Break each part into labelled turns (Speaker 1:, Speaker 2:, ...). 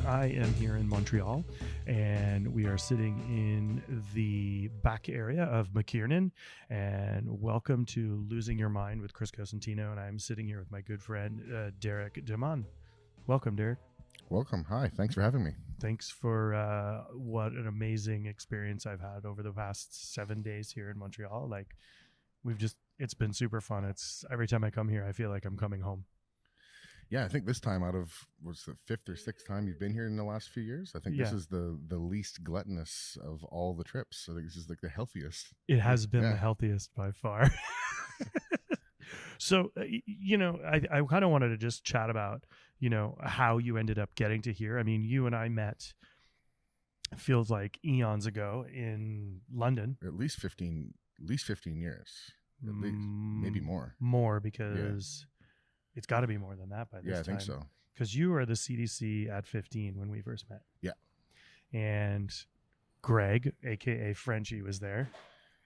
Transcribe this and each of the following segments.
Speaker 1: I am here in Montreal, and we are sitting in the back area of Mckiernan. And welcome to Losing Your Mind with Chris Cosentino. And I'm sitting here with my good friend, Derek Dammann. Welcome, Derek.
Speaker 2: Welcome. Hi. Thanks for having me.
Speaker 1: Thanks for what an amazing experience I've had over the past 7 days here in Montreal. Like, it's been super fun. It's every time I come here, I feel like I'm coming home.
Speaker 2: Yeah, I think this time out of, what's the fifth or sixth time you've been here in the last few years? I think this is the least gluttonous of all the trips. I think this is like the healthiest.
Speaker 1: It has been the healthiest by far. So, I kind of wanted to just chat about, how you ended up getting to here. I mean, you and I met, feels like eons ago in London.
Speaker 2: At least 15 years. At least, maybe more.
Speaker 1: More because... Yeah. It's got to be more than that by this time.
Speaker 2: Yeah, I think so.
Speaker 1: Because you were the CDC at 15 when we first met.
Speaker 2: Yeah.
Speaker 1: And Greg, a.k.a. Frenchie, was there.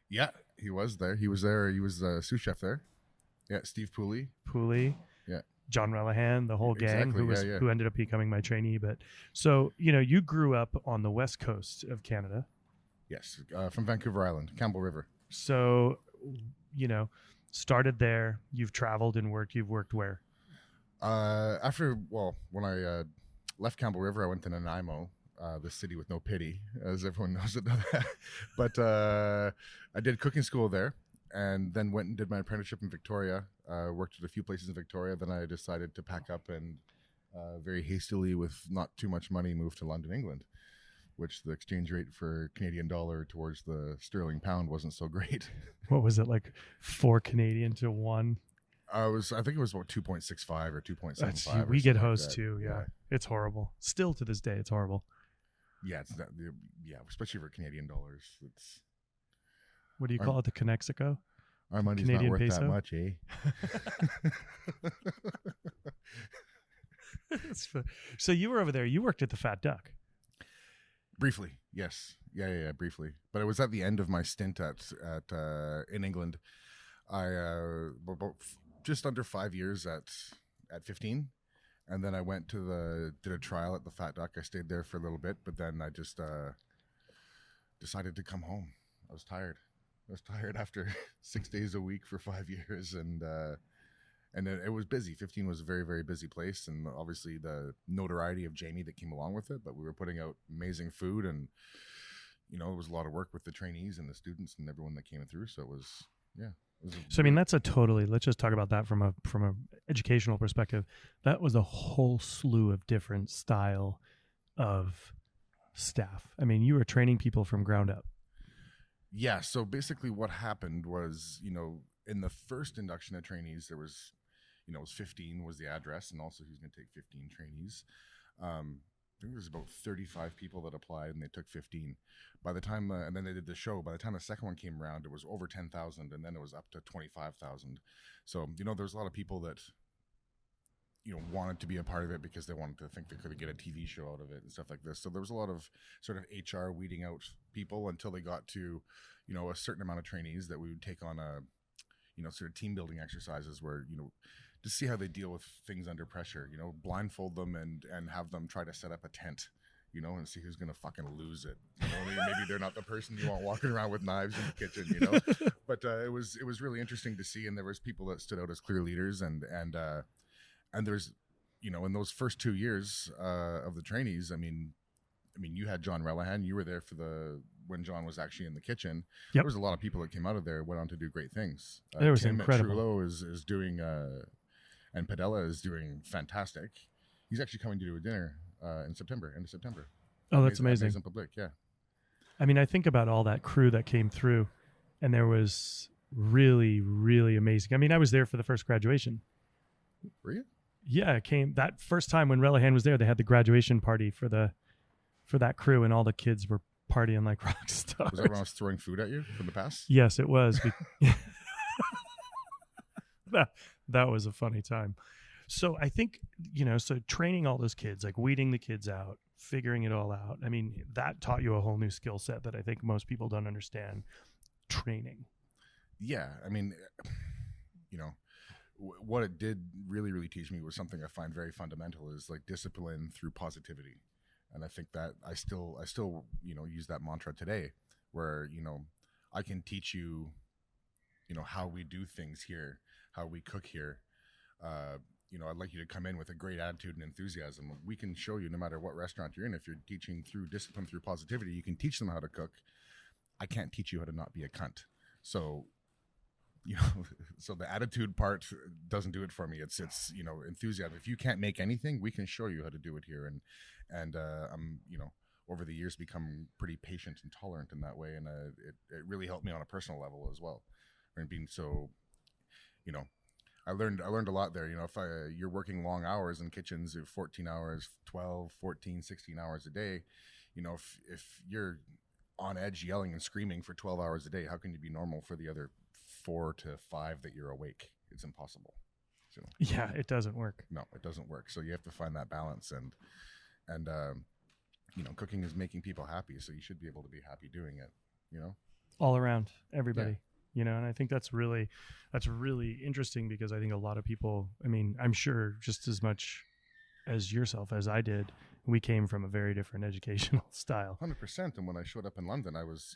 Speaker 2: Yeah, he was there. He was there. He was the sous chef there. Yeah, Steve Pooley.
Speaker 1: Yeah. John Relihan, the whole gang,
Speaker 2: exactly.
Speaker 1: who ended up becoming my trainee. But so, you grew up on the west coast of Canada.
Speaker 2: Yes, from Vancouver Island, Campbell River.
Speaker 1: So, started there. You've traveled and worked. You've worked where?
Speaker 2: When I left Campbell River, I went to Nanaimo, the city with no pity, as everyone knows it. But I did cooking school there, and then went and did my apprenticeship in Victoria. Worked at a few places in Victoria. Then I decided to pack up and very hastily, with not too much money, move to London, England, which the exchange rate for Canadian dollar towards the sterling pound wasn't so great.
Speaker 1: What was it, like 4 Canadian to 1?
Speaker 2: I think it was about 2.65 or 2.75.
Speaker 1: We get hosed too. Yeah. It's horrible. Still to this day, it's horrible.
Speaker 2: Yeah, especially for Canadian dollars.
Speaker 1: What do you call it? The Conexico?
Speaker 2: Our money's
Speaker 1: Canadian
Speaker 2: not worth
Speaker 1: peso?
Speaker 2: that much, eh?
Speaker 1: So you were over there. You worked at the Fat Duck.
Speaker 2: Briefly, yes. Yeah, briefly. But it was at the end of my stint in England. I about just under 5 years at 15, and then I went did a trial at the Fat Duck. I stayed there for a little bit, but then I just decided to come home. I was tired after 6 days a week for 5 years, and it was busy. 15 was a very, very busy place, and obviously the notoriety of Jamie that came along with it. But we were putting out amazing food, and it was a lot of work with the trainees and the students and everyone that came through. So it was,
Speaker 1: So I mean, that's let's just talk about that from a educational perspective. That was a whole slew of different style of staff. I mean, you were training people from ground up.
Speaker 2: Yeah. So basically what happened was, in the first induction of trainees, there was, it was 15 was the address, and also he was going to take 15 trainees. I think there was about 35 people that applied, and they took 15. By the time, and then they did the show. By the time the second one came around, it was over 10,000, and then it was up to 25,000. So, there was a lot of people that, wanted to be a part of it because they wanted to think they could get a TV show out of it and stuff like this. So there was a lot of sort of HR weeding out people until they got to, a certain amount of trainees that we would take on sort of team building exercises where, to see how they deal with things under pressure, blindfold them and have them try to set up a tent, and see who's going to fucking lose it. Maybe they're not the person you want walking around with knives in the kitchen, But it was really interesting to see, and there was people that stood out as clear leaders, and there's, in those first 2 years of the trainees, I mean, you had John Relihan. You were there when John was actually in the kitchen.
Speaker 1: Yep.
Speaker 2: There was a lot of people that came out of there, went on to do great things.
Speaker 1: It was
Speaker 2: Tim
Speaker 1: incredible.
Speaker 2: Trullo is doing, and Padella is doing fantastic. He's actually coming to do a dinner in September, end of September.
Speaker 1: Oh, that's amazing.
Speaker 2: Maison Publique, yeah.
Speaker 1: I mean, I think about all that crew that came through, and there was really, really amazing. I mean, I was there for the first graduation.
Speaker 2: Were you?
Speaker 1: Yeah, it came that first time when Relihan was there. They had the graduation party for that crew, and all the kids were partying like rock stars.
Speaker 2: Was everyone else throwing food at you from the past?
Speaker 1: Yes, it was. That was a funny time. So I think, so training all those kids, like weeding the kids out, figuring it all out. I mean, that taught you a whole new skill set that I think most people don't understand. Training.
Speaker 2: Yeah. I mean, what it did really, really teach me was something I find very fundamental, is like discipline through positivity. And I think that I still use that mantra today, where I can teach you, how we do things here, how we cook here. I'd like you to come in with a great attitude and enthusiasm. We can show you, no matter what restaurant you're in, if you're teaching through discipline, through positivity, you can teach them how to cook. I can't teach you how to not be a cunt. So, so the attitude part doesn't do it for me. It's enthusiasm. If you can't make anything, we can show you how to do it here. And I'm, over the years become pretty patient and tolerant in that way. And it really helped me on a personal level as well. And being so, I learned a lot there. If you're working long hours in kitchens, 14 hours, 12, 14, 16 hours a day, if you're on edge yelling and screaming for 12 hours a day, how can you be normal for the other 4 to 5 that you're awake? It's impossible. So
Speaker 1: yeah, it doesn't work.
Speaker 2: No, it doesn't work. So you have to find that balance, and cooking is making people happy, so you should be able to be happy doing it,
Speaker 1: all around, everybody. And I think that's really interesting, because I think a lot of people, I'm sure just as much as yourself as I did, we came from a very different educational style.
Speaker 2: 100%. And when I showed up in London, I was,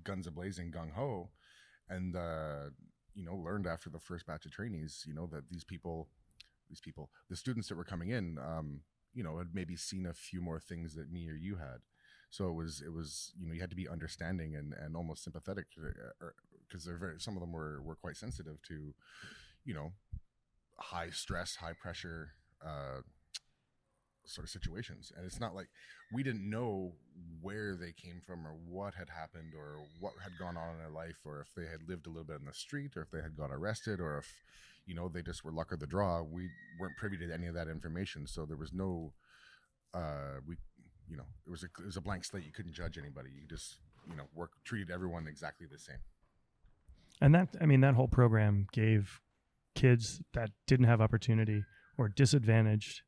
Speaker 2: guns a-blazing, gung-ho, and, learned after the first batch of trainees, that these people, the students that were coming in, had maybe seen a few more things that me or you had. So it was you had to be understanding and almost sympathetic, because some of them were quite sensitive to, high stress, high pressure, sort of situations. And it's not like we didn't know where they came from or what had happened or what had gone on in their life, or if they had lived a little bit in the street, or if they had got arrested, or if they just were luck of the draw. We weren't privy to any of that information, so there was no it was a blank slate. You couldn't judge anybody. You just treated everyone exactly the same.
Speaker 1: And that whole program gave kids that didn't have opportunity or disadvantaged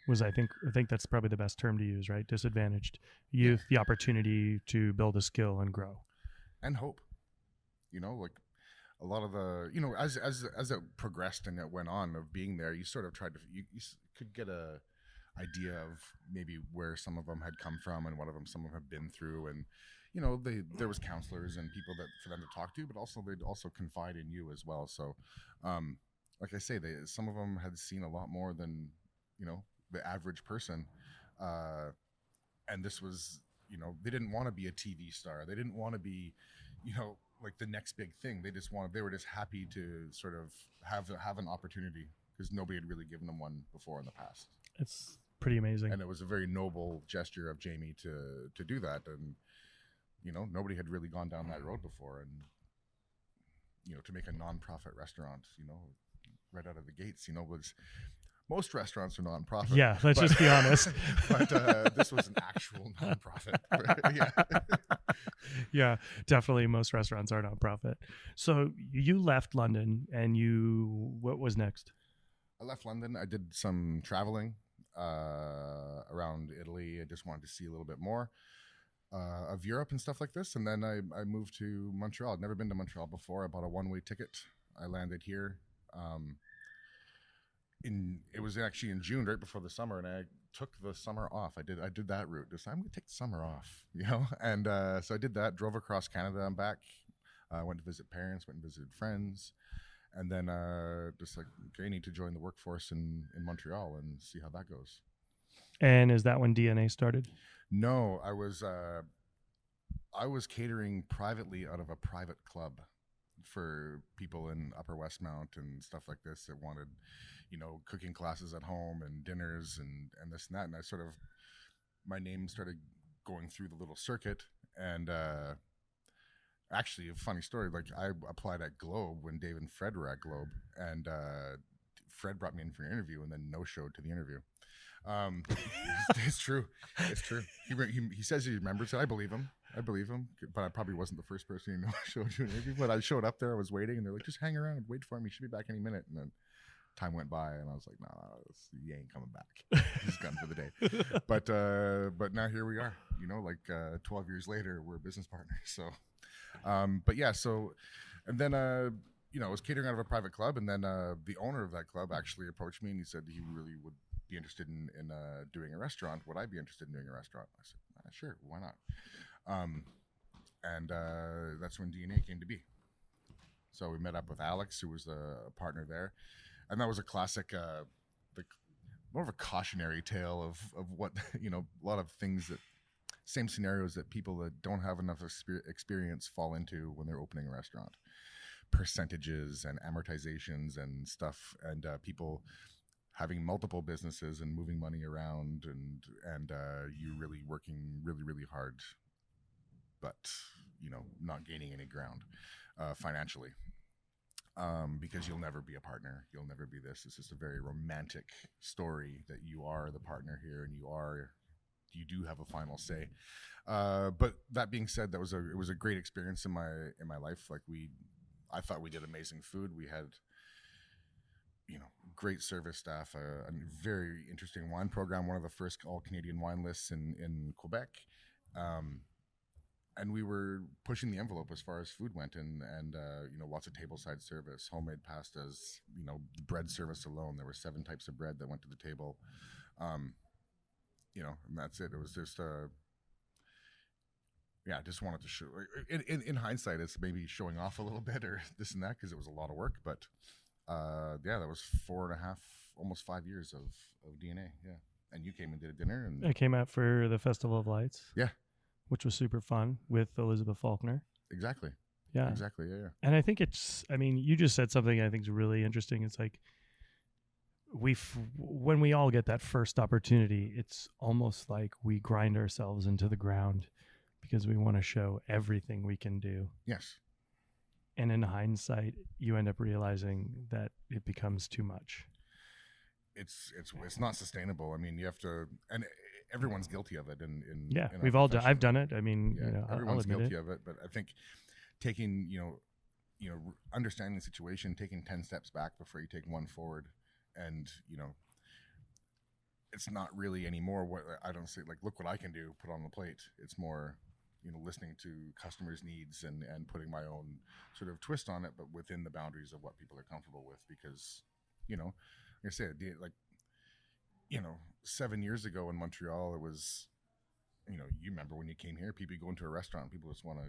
Speaker 1: was, I think that's probably the best term to use, right? Disadvantaged youth, the opportunity to build a skill and grow.
Speaker 2: And hope. Like a lot of the, as it progressed and it went on of being there, you sort of tried to, you could get a idea of maybe where some of them had come from and what some of them have been through. And, there was counselors and people for them to talk to, but also they'd also confide in you as well. So, like I say, some of them had seen a lot more than, the average person. And this was, they didn't want to be a TV star. They didn't want to be, like the next big thing. They were just happy to sort of have an opportunity, because nobody had really given them one before in the past.
Speaker 1: It's pretty amazing.
Speaker 2: And it was a very noble gesture of Jamie to do that. And, nobody had really gone down that road before. And, to make a nonprofit restaurant, right out of the gates, was, most restaurants are nonprofit.
Speaker 1: Yeah, let's just be honest.
Speaker 2: But this was an actual nonprofit.
Speaker 1: Yeah, definitely most restaurants are nonprofit. So you left London, and what was next?
Speaker 2: I left London. I did some traveling around Italy. I just wanted to see a little bit more of Europe and stuff like this. And then I moved to Montreal. I'd never been to Montreal before. I bought a one-way ticket. I landed here. It was actually in June, right before the summer, and I took the summer off. I did that route. This I'm going to take the summer off, And so I did that. Drove across Canada. I'm back. Went to visit parents. Went and visited friends. And then just like, okay, I need to join the workforce in Montreal and see how that goes.
Speaker 1: And is that when DNA started?
Speaker 2: No, I was catering privately out of a private club for people in Upper Westmount and stuff like this that wanted, cooking classes at home and dinners and this and that. And I sort of, my name started going through the little circuit. And actually, a funny story, like I applied at Globe when Dave and Fred were at Globe, and Fred brought me in for an interview and then no-showed to the interview. It's true. It's true. He says he remembers it. I believe him, but I probably wasn't the first person he no-showed to an interview. But I showed up there, I was waiting, and they're like, just hang around, wait for him, he should be back any minute. And then time went by, and I was like, no, he ain't coming back. He's gone for the day. But now here we are, 12 years later, we're business partners. So, but yeah, so, and then, I was catering out of a private club, and then the owner of that club actually approached me, and he said he really would be interested in doing a restaurant? Would I be interested in doing a restaurant? I said, sure, why not? And that's when DNA came to be. So we met up with Alex, who was a partner there, and that was a classic, more of a cautionary tale of what, you know, a lot of things that, same scenarios that people that don't have enough experience fall into when they're opening a restaurant. Percentages and amortizations and stuff, and people having multiple businesses and moving money around, and you really working really hard, but, you know, not gaining any ground financially, because you'll never be a partner. You'll never be this. It's just a very romantic story that you are the partner here, and you do have a final say. But that being said, it was a great experience in my life. Like, I thought we did amazing food. We had, you know, great service staff, a very interesting wine program, one of the first all Canadian wine lists in Quebec. And we were pushing the envelope as far as food went, and you know, lots of tableside service, homemade pastas, you know, bread service alone. There were 7 types of bread that went to the table. You know, and that's it. It was just I just wanted to show. In hindsight, it's maybe showing off a little bit or this and that, because it was a lot of work. But that was 4.5, almost 5 years of DNA. Yeah, and you came and did a dinner, and
Speaker 1: I came out for the Festival of Lights.
Speaker 2: Yeah,
Speaker 1: which was super fun with Elizabeth Faulkner.
Speaker 2: Exactly.
Speaker 1: Yeah,
Speaker 2: exactly. Yeah.
Speaker 1: And I think I mean, you just said something I think is really interesting. It's like when we all get that first opportunity, it's almost like we grind ourselves into the ground, because we want to show everything we can do.
Speaker 2: Yes.
Speaker 1: And in hindsight, you end up realizing that it becomes too much.
Speaker 2: It's not sustainable. I mean, you have to, and everyone's guilty of it.
Speaker 1: We've all done. I've done it. I mean,
Speaker 2: yeah,
Speaker 1: you know,
Speaker 2: everyone's
Speaker 1: I'll admit
Speaker 2: guilty
Speaker 1: it.
Speaker 2: of it. But I think taking, understanding the situation, taking 10 steps back before you take one forward, and, you know, it's not really anymore what I don't say, like, look what I can do, put on the plate. It's more, you know, listening to customers' needs and putting my own sort of twist on it, but within the boundaries of what people are comfortable with. Because, you know, like I said, like, you know, 7 years ago in Montreal, it was, you know, you remember when you came here, people go into a restaurant, people just want to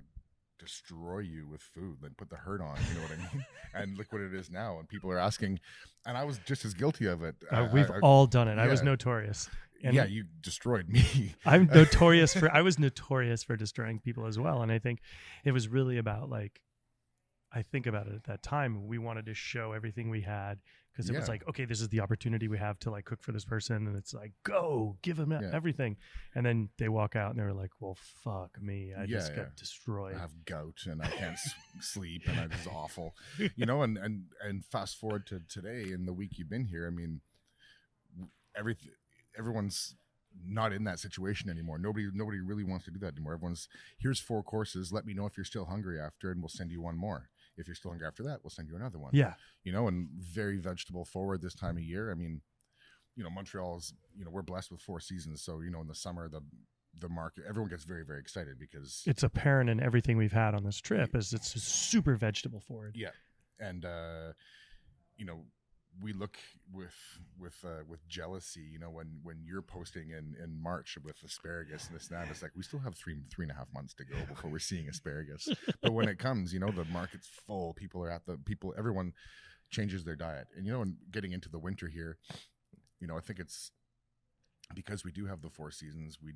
Speaker 2: destroy you with food, like put the hurt on, you know what I mean? And look what it is now, and people are asking, and I was just as guilty of it.
Speaker 1: We've all done it.
Speaker 2: Yeah.
Speaker 1: I was notorious. And
Speaker 2: yeah, you destroyed me.
Speaker 1: I was notorious for destroying people as well. And I think it was really about, like, I think about it at that time, we wanted to show everything we had, because it was like, okay, this is the opportunity we have to, like, cook for this person, and it's like, go, give them everything. And then they walk out and they're like, well, fuck me, I just got destroyed.
Speaker 2: I have gout and I can't sleep, and it's awful, you know. And fast forward to today, in the week you've been here, I mean, everyone's not in that situation anymore. Nobody really wants to do that anymore. Everyone's, here's 4 courses, let me know if you're still hungry after, and we'll send you one more. If you're still hungry after that, we'll send you another one.
Speaker 1: Yeah.
Speaker 2: You know, and very vegetable forward this time of year. I mean, you know, Montreal is, you know, we're blessed with 4 seasons. So, you know, in the summer, the market, everyone gets very, very excited, because
Speaker 1: it's apparent in everything we've had on this trip is it's super vegetable forward.
Speaker 2: Yeah. And, you know, we look with jealousy, you know, when you're posting in March with asparagus and this and that, it's like, we still have 3.5 months to go before we're seeing asparagus. But when it comes, you know, the market's full. Everyone changes their diet. And, you know, and getting into the winter here, you know, I think it's because we do have the 4 seasons. We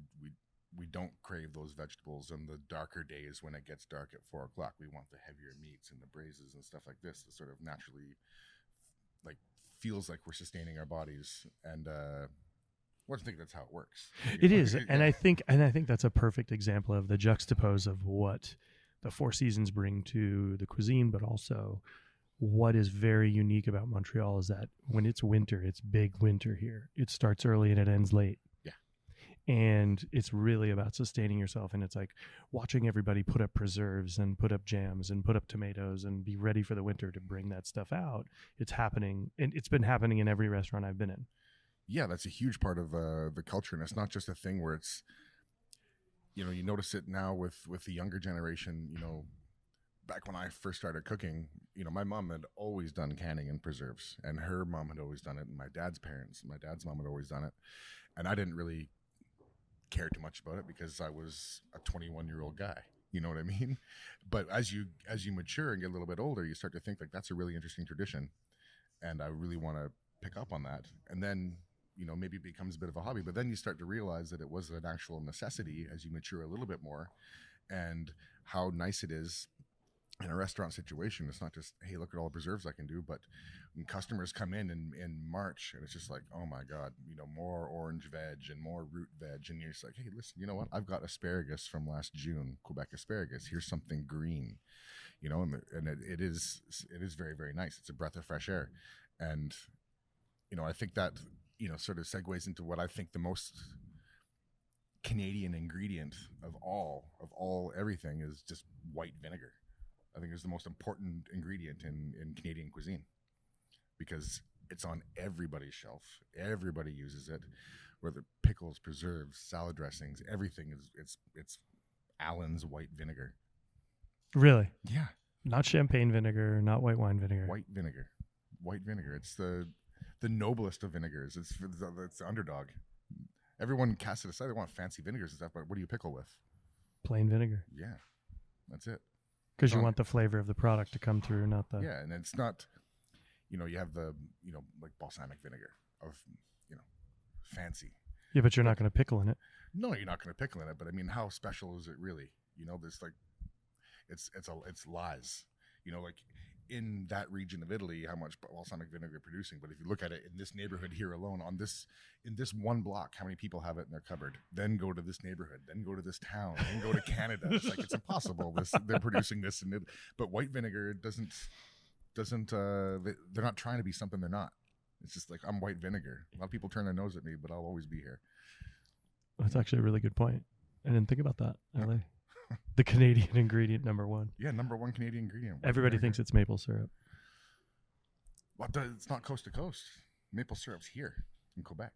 Speaker 2: don't crave those vegetables on the darker days when it gets dark at 4 o'clock. We want the heavier meats and the braises and stuff like this to sort of naturally, like, feels like we're sustaining our bodies. And I think that's how it works.
Speaker 1: It is. And I think that's a perfect example of the juxtapose of what the 4 seasons bring to the cuisine, but also what is very unique about Montreal is that when it's winter, it's big winter here. It starts early and it ends late. And it's really about sustaining yourself. And it's like watching everybody put up preserves and put up jams and put up tomatoes and be ready for the winter to bring that stuff out. It's happening. And it's been happening in every restaurant I've been in.
Speaker 2: Yeah, that's a huge part of the culture. And it's not just a thing where it's, you know, you notice it now with the younger generation, you know, back when I first started cooking, my mom had always done canning and preserves, and her mom had always done it, and my dad's mom had always done it, and I didn't really care too much about it because I was a 21-year-old guy. You know what I mean? But as you mature and get a little bit older, you start to think like that's a really interesting tradition, and I really want to pick up on that. And then maybe it becomes a bit of a hobby, but then you start to realize that it was an actual necessity as you mature a little bit more, and how nice it is in a restaurant situation. It's not just, hey, look at all the preserves I can do, but when customers come in March, and it's just like, oh my God, more orange veg and more root veg, and you're just like, hey, listen, you know what? I've got asparagus from last June, Quebec asparagus. Here's something green, and it is very, very nice. It's a breath of fresh air, and I think that sort of segues into what I think the most Canadian ingredient of all everything is just white vinegar. I think it's the most important ingredient in Canadian cuisine because it's on everybody's shelf. Everybody uses it, whether pickles, preserves, salad dressings, everything it's Allen's white vinegar.
Speaker 1: Really?
Speaker 2: Yeah.
Speaker 1: Not champagne vinegar, not white wine vinegar.
Speaker 2: White vinegar. It's the noblest of vinegars. It's the underdog. Everyone casts it aside. They want fancy vinegars and stuff, but what do you pickle with?
Speaker 1: Plain vinegar.
Speaker 2: Yeah, that's it.
Speaker 1: Because you want the flavor of the product to come through, not the...
Speaker 2: Yeah, and it's not, you have the, like balsamic vinegar of, fancy.
Speaker 1: Yeah, but you're not going to pickle in it.
Speaker 2: No, you're not going to pickle in it, but I mean, how special is it really? There's like, it's lies. Like in that region of Italy, how much balsamic vinegar they're producing. But if you look at it in this neighborhood here alone, in this one block, how many people have it in their cupboard? Then go to this neighborhood, then go to this town, then go to Canada. It's like, it's impossible. They're producing this, but white vinegar doesn't. They're not trying to be something they're not. It's just like, I'm white vinegar. A lot of people turn their nose at me, but I'll always be here.
Speaker 1: That's actually a really good point. I didn't think about that. Really. The Canadian ingredient number one.
Speaker 2: Yeah, number one Canadian ingredient.
Speaker 1: Everybody thinks it's maple syrup.
Speaker 2: Well, it's not coast to coast. Maple syrup's here in Quebec.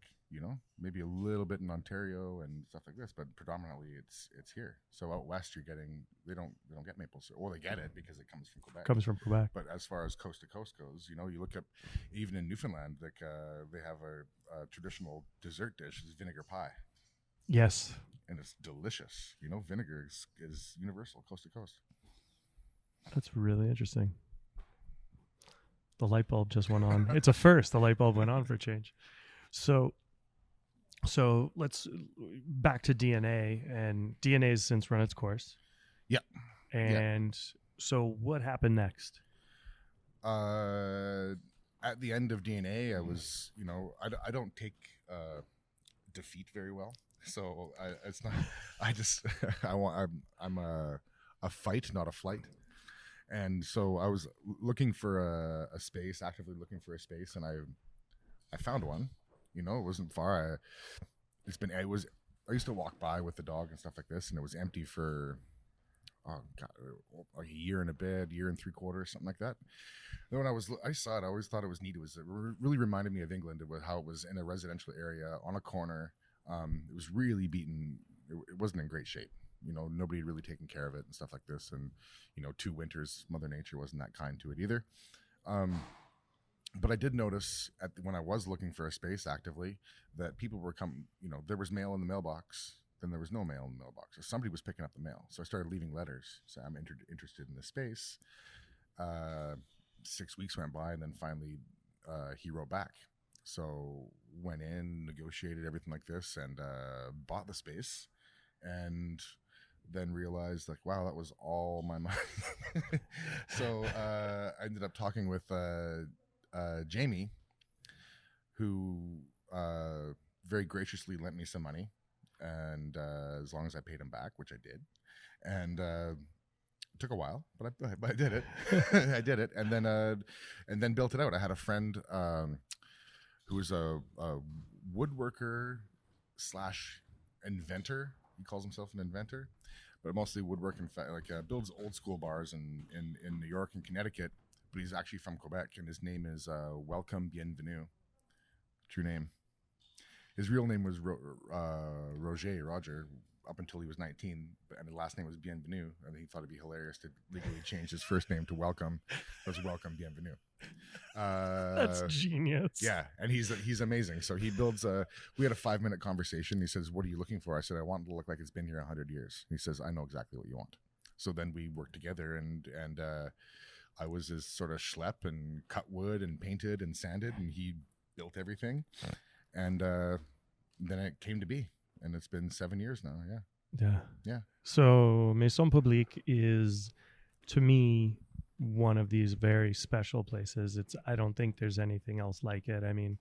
Speaker 2: Maybe a little bit in Ontario and stuff like this, but predominantly it's here. So out west, they don't get maple syrup. Well, they get it because it comes from Quebec.
Speaker 1: Comes from Quebec.
Speaker 2: But as far as coast to coast goes, you look up even in Newfoundland, like they have a traditional dessert dish is vinegar pie.
Speaker 1: Yes.
Speaker 2: And it's delicious. Vinegar is universal, coast to coast.
Speaker 1: That's really interesting. The light bulb just went on. It's a first. The light bulb went on for a change. So let's back to DNA, and DNA has since run its course.
Speaker 2: Yeah.
Speaker 1: And so what happened next?
Speaker 2: At the end of DNA, I was, I don't take defeat very well. So it's not. I just I'm a fight, not a flight. And so I was looking for a space, actively looking for a space, and I found one. It wasn't far. I used to walk by with the dog and stuff like this, and it was empty for a year and a bit, year and 3/4, something like that. And when I saw it, I always thought it was neat. It really reminded me of England. It was how it was in a residential area on a corner. It was really beaten. It wasn't in great shape. Nobody had really taken care of it and stuff like this. And, 2 winters, Mother Nature wasn't that kind to it either. But I did notice when I was looking for a space actively that people were coming, there was mail in the mailbox, then there was no mail in the mailbox. So somebody was picking up the mail. So I started leaving letters. So I'm interested in this space. 6 weeks went by, and then finally he wrote back. So went in, negotiated everything like this, and bought the space, and then realized like, wow, that was all my money. So I ended up talking with Jamie, who very graciously lent me some money, and as long as I paid him back, which I did, and it took a while, but I did it. I did it, and then built it out. I had a friend who was a woodworker / inventor. He calls himself an inventor, but mostly woodworking, builds old school bars in New York and Connecticut. But he's actually from Quebec, and his name is Welcome Bienvenue. True name. His real name was Roger. up until he was 19, and his last name was Bienvenue, and he thought it'd be hilarious to legally change his first name to Welcome. Let's Welcome Bienvenue.
Speaker 1: That's genius.
Speaker 2: Yeah, and he's amazing. So he builds we had a 5-minute conversation. He says, "What are you looking for?" I said, "I want it to look like it's been here 100 years." He says, "I know exactly what you want." So then we worked together, and I was his sort of schlep and cut wood and painted and sanded, and he built everything. And then it came to be, and it's been 7 years now. Yeah.
Speaker 1: So Maison Publique is, to me, one of these very special places. I don't think there's anything else like it. I mean,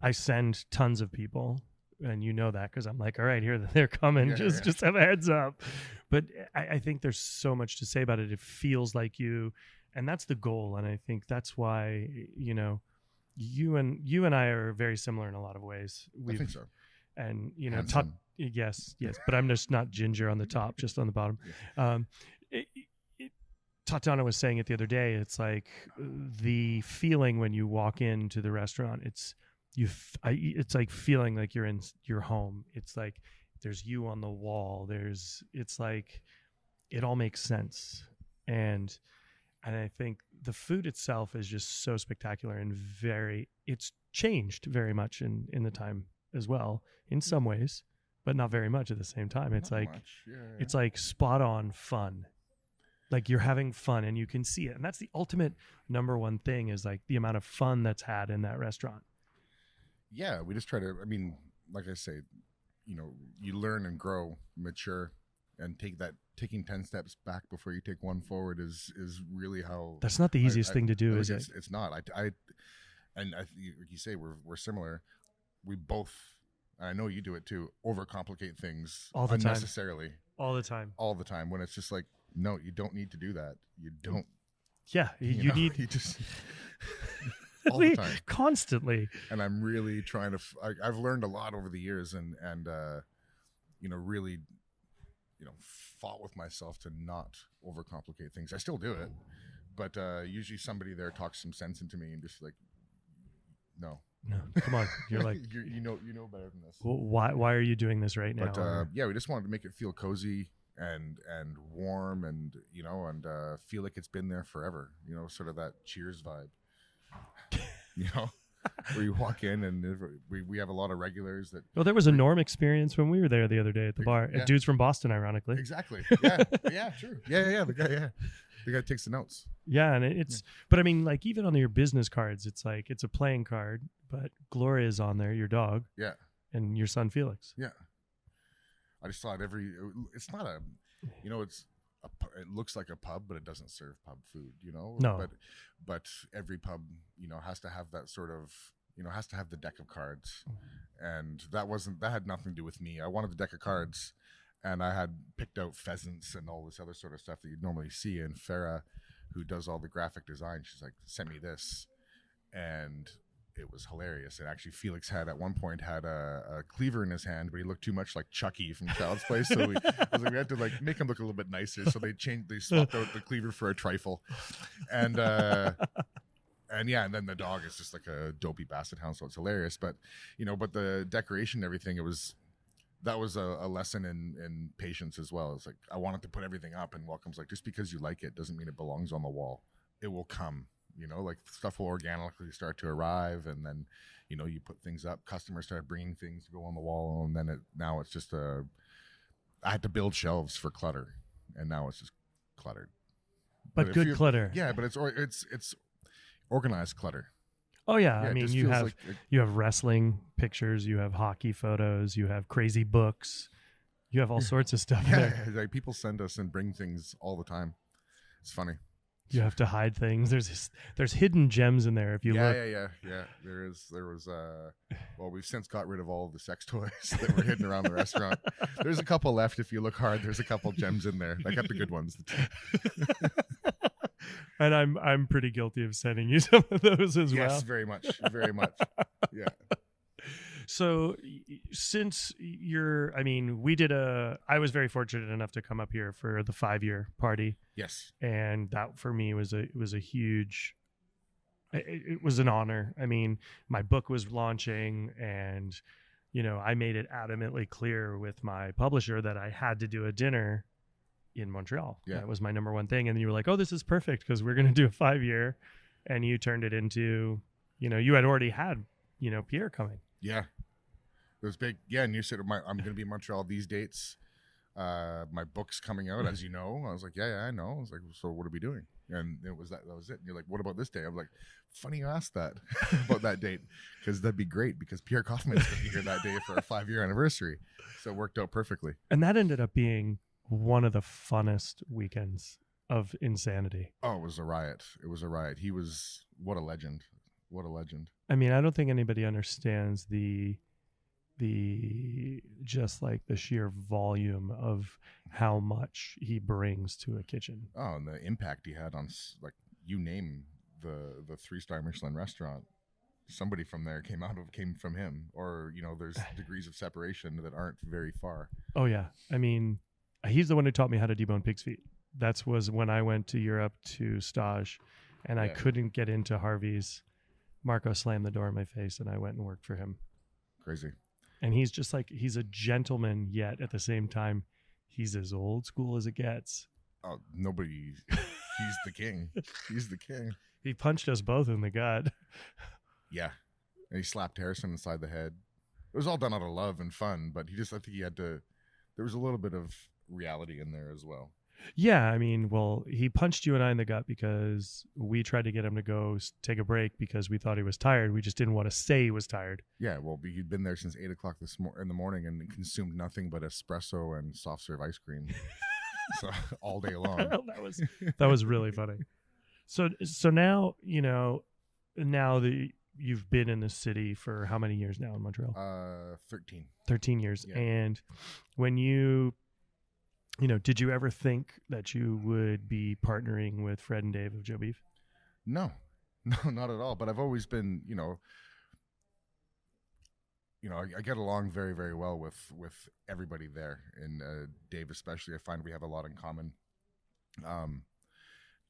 Speaker 1: I send tons of people, and you know that because I'm like, all right, here they're coming. Just have a heads up. But I think there's so much to say about it. It feels like you, and that's the goal. And I think that's why, you know, you and I are very similar in a lot of ways.
Speaker 2: I think so.
Speaker 1: And you know, yes, but I'm just not ginger on the top, just on the bottom. Tatiana was saying it the other day. It's like the feeling when you walk into the restaurant. It's like feeling like you're in your home. It's like there's you on the wall. It's like it all makes sense, and I think the food itself is just so spectacular and it's changed very much in the time as well in some ways, but not very much at the same time. It's like it's like spot on fun. Like you're having fun and you can see it. And that's the ultimate number one thing is like the amount of fun that's had in that restaurant.
Speaker 2: Yeah, we just try to, I mean, like I say, you know, you learn and grow, mature, and taking 10 steps back before you take one forward is really how.
Speaker 1: That's not the easiest thing to do, is it?
Speaker 2: It's not. Like you say, we're similar. We both, and I know you do it too, overcomplicate things
Speaker 1: all the
Speaker 2: unnecessarily.
Speaker 1: All the time.
Speaker 2: All the time. When it's just like, no, you don't need to do that. You don't.
Speaker 1: Yeah, you need.
Speaker 2: You just. All the time.
Speaker 1: Constantly.
Speaker 2: And I'm really trying to. I've learned a lot over the years, and you know, really, you know, fought with myself to not overcomplicate things. I still do it, but usually somebody there talks some sense into me and just like, no,
Speaker 1: come on. You're like,
Speaker 2: you know better than this.
Speaker 1: Well, why are you doing this right now?
Speaker 2: But yeah, we just wanted to make it feel cozy and warm, and you know, and feel like it's been there forever. You know, sort of that Cheers vibe. You know, where you walk in and we have a lot of regulars that.
Speaker 1: Well, there was a Norm experience when we were there the other day at the bar.
Speaker 2: Yeah.
Speaker 1: Dude's from Boston, ironically.
Speaker 2: Exactly. Yeah, true. Yeah. The guy takes the notes.
Speaker 1: Yeah, and it's. But I mean, like even on your business cards, it's like it's a playing card, but Gloria's on there, your dog.
Speaker 2: Yeah.
Speaker 1: And your son Felix.
Speaker 2: Yeah. I just thought it's not a, you know, it looks like a pub, but it doesn't serve pub food, you know?
Speaker 1: No.
Speaker 2: But every pub, you know, has to have that sort of, you know, has to have the deck of cards. And that had nothing to do with me. I wanted the deck of cards, and I had picked out pheasants and all this other sort of stuff that you'd normally see. And Farah, who does all the graphic design, she's like, send me this. And it was hilarious. And actually, Felix at one point had a cleaver in his hand, but he looked too much like Chucky from Child's Play. So we had to like make him look a little bit nicer. So they swapped out the cleaver for a trifle, and yeah, and then the dog is just like a dopey basset hound, so it's hilarious. But you know, but the decoration and everything, that was a lesson in patience as well. It's like I wanted to put everything up, and Welcome's like, just because you like it doesn't mean it belongs on the wall. It will come. You know, like stuff will organically start to arrive, and then, you know, you put things up. Customers started bringing things to go on the wall, and then now it's just I had to build shelves for clutter, and now it's just cluttered.
Speaker 1: But good clutter.
Speaker 2: Yeah, but it's organized clutter.
Speaker 1: Oh yeah, I mean you have wrestling pictures, you have hockey photos, you have crazy books, you have all sorts of stuff.
Speaker 2: Yeah, like people send us and bring things all the time. It's funny.
Speaker 1: You have to hide things. There's hidden gems in there if you look.
Speaker 2: Yeah. There was well, we've since got rid of all of the sex toys that were hidden around the restaurant. There's a couple left if you look hard. There's a couple gems in there. I got the good ones.
Speaker 1: And I'm pretty guilty of sending you some of those as well.
Speaker 2: Yes, very much. Yeah.
Speaker 1: So since I was very fortunate enough to come up here for the 5-year party.
Speaker 2: Yes.
Speaker 1: And that for me was a huge, it was an honor. I mean, my book was launching, and I made it adamantly clear with my publisher that I had to do a dinner in Montreal.
Speaker 2: Yeah.
Speaker 1: That was my number one thing. And you were like, oh, this is perfect because we're going to do a 5-year. And you turned it into, you had already had, Pierre coming.
Speaker 2: Yeah. It was big. Yeah. And you said, I'm going to be in Montreal these dates. My book's coming out, as you know. I was like, yeah, I know. I was like, so what are we doing? And it was that was it. And you're like, what about this day? I'm like, funny you asked that about that date, because that'd be great, because Pierre Kaufman's going to be here that day for our 5-year anniversary. So it worked out perfectly.
Speaker 1: And that ended up being one of the funnest weekends of insanity.
Speaker 2: Oh, it was a riot. It was a riot. He was, what a legend. What a legend.
Speaker 1: I mean, I don't think anybody understands the just like the sheer volume of how much he brings to a kitchen.
Speaker 2: Oh, and the impact he had on, like, you name the 3-star Michelin restaurant, somebody from there came from him, or there's degrees of separation that aren't very far.
Speaker 1: Oh yeah, I mean, he's the one who taught me how to debone pig's feet. That was when I went to Europe to stage, and I couldn't get into Harvey's. Marco slammed the door in my face, and I went and worked for him.
Speaker 2: Crazy.
Speaker 1: And he's just like, he's a gentleman, yet at the same time, he's as old school as it gets.
Speaker 2: Oh, he's the king. He's the king.
Speaker 1: He punched us both in the gut.
Speaker 2: Yeah. And he slapped Harrison inside the head. It was all done out of love and fun, but I think he had to, there was a little bit of reality in there as well.
Speaker 1: Yeah, I mean, well, he punched you and I in the gut because we tried to get him to go take a break because we thought he was tired. We just didn't want to say he was tired.
Speaker 2: Yeah, well, he'd been there since 8 o'clock in the morning and consumed nothing but espresso and soft serve ice cream, so all day long.
Speaker 1: that was really funny. So now now that you've been in the city for how many years now in Montreal?
Speaker 2: 13.
Speaker 1: 13 years,
Speaker 2: yeah.
Speaker 1: And when you did you ever think that you would be partnering with Fred and Dave of Joe Beef?
Speaker 2: No, not at all. But I've always been, I get along very, very well with everybody there, and Dave especially. I find we have a lot in common.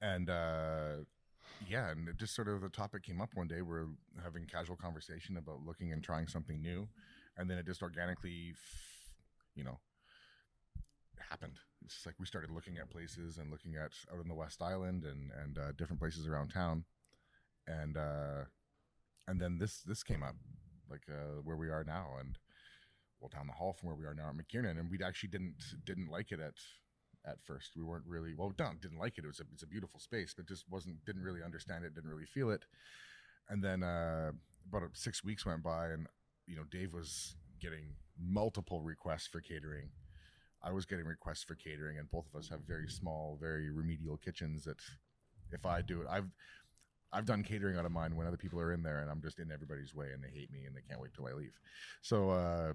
Speaker 2: And it just sort of, the topic came up one day. We're having casual conversation about looking and trying something new, and then it just organically, happened. It's just like we started looking at places and looking at out in the West Island and different places around town, and then this came up, like where we are now, and down the hall from where we are now at McKiernan, and we actually didn't like it at first. We weren't really didn't like it. It's a beautiful space, but just didn't really understand it, didn't really feel it. And then about 6 weeks went by, and Dave was getting multiple requests for catering. I was getting requests for catering, and both of us have very small, very remedial kitchens that if I do it, I've done catering out of mine when other people are in there, and I'm just in everybody's way, and they hate me, and they can't wait till I leave. So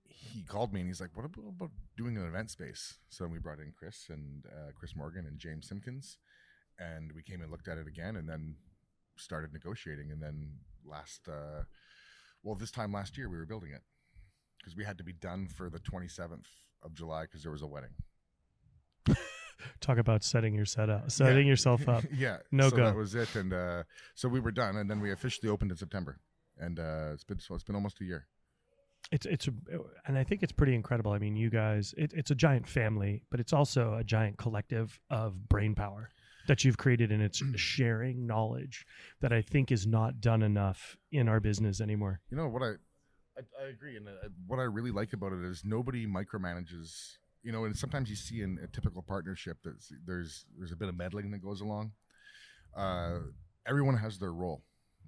Speaker 2: he called me, and he's like, what about doing an event space? So we brought in Chris Morgan and James Simpkins, and we came and looked at it again, and then started negotiating. And then this time last year, we were building it, because we had to be done for the 27th of July because there was a wedding.
Speaker 1: Talk about setting yourself up.
Speaker 2: Yeah.
Speaker 1: So
Speaker 2: that was it. And so we were done, and then we officially opened in September. And it's been almost a year. And I think it's pretty incredible. I mean, you guys, it's a giant family, but it's also a giant collective of brain power that you've created, and it's sharing knowledge that I think is not done enough in our business anymore. What I agree, and what I really like about it is nobody micromanages. And sometimes you see in a typical partnership that there's a bit of meddling that goes along. Everyone has their role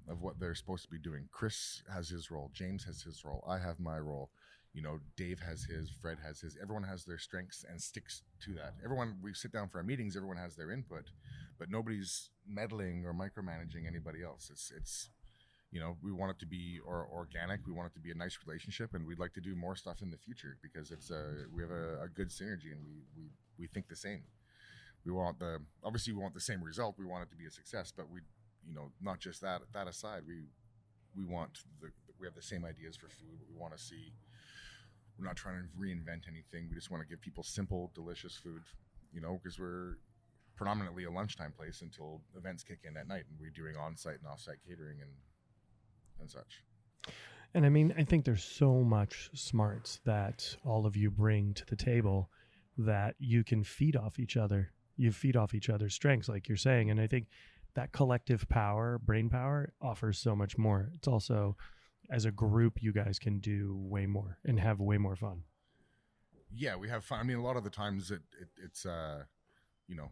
Speaker 2: of what they're supposed to be doing. Chris has his role. James has his role. I have my role. Dave has his. Fred has his. Everyone has their strengths and sticks to that. We sit down for our meetings. Everyone has their input, but nobody's meddling or micromanaging anybody else. It's we want it to be organic. We want it to be a nice relationship, and we'd like to do more stuff in the future because we have a good synergy, and we think the same. Obviously we want the same result. We want it to be a success, but we, not just that aside, we have the same ideas for food. We want to see. We're not trying to reinvent anything. We just want to give people simple, delicious food. Because we're predominantly a lunchtime place until events kick in at night, and we're doing on-site and off-site catering and such.
Speaker 1: And I mean, I think there's so much smarts that all of you bring to the table that you can feed off each other. You feed off each other's strengths, like you're saying. And I think that collective power, brain power, offers so much more. It's also, as a group, you guys can do way more and have way more fun.
Speaker 2: Yeah, we have fun. I mean, a lot of the times it's you know,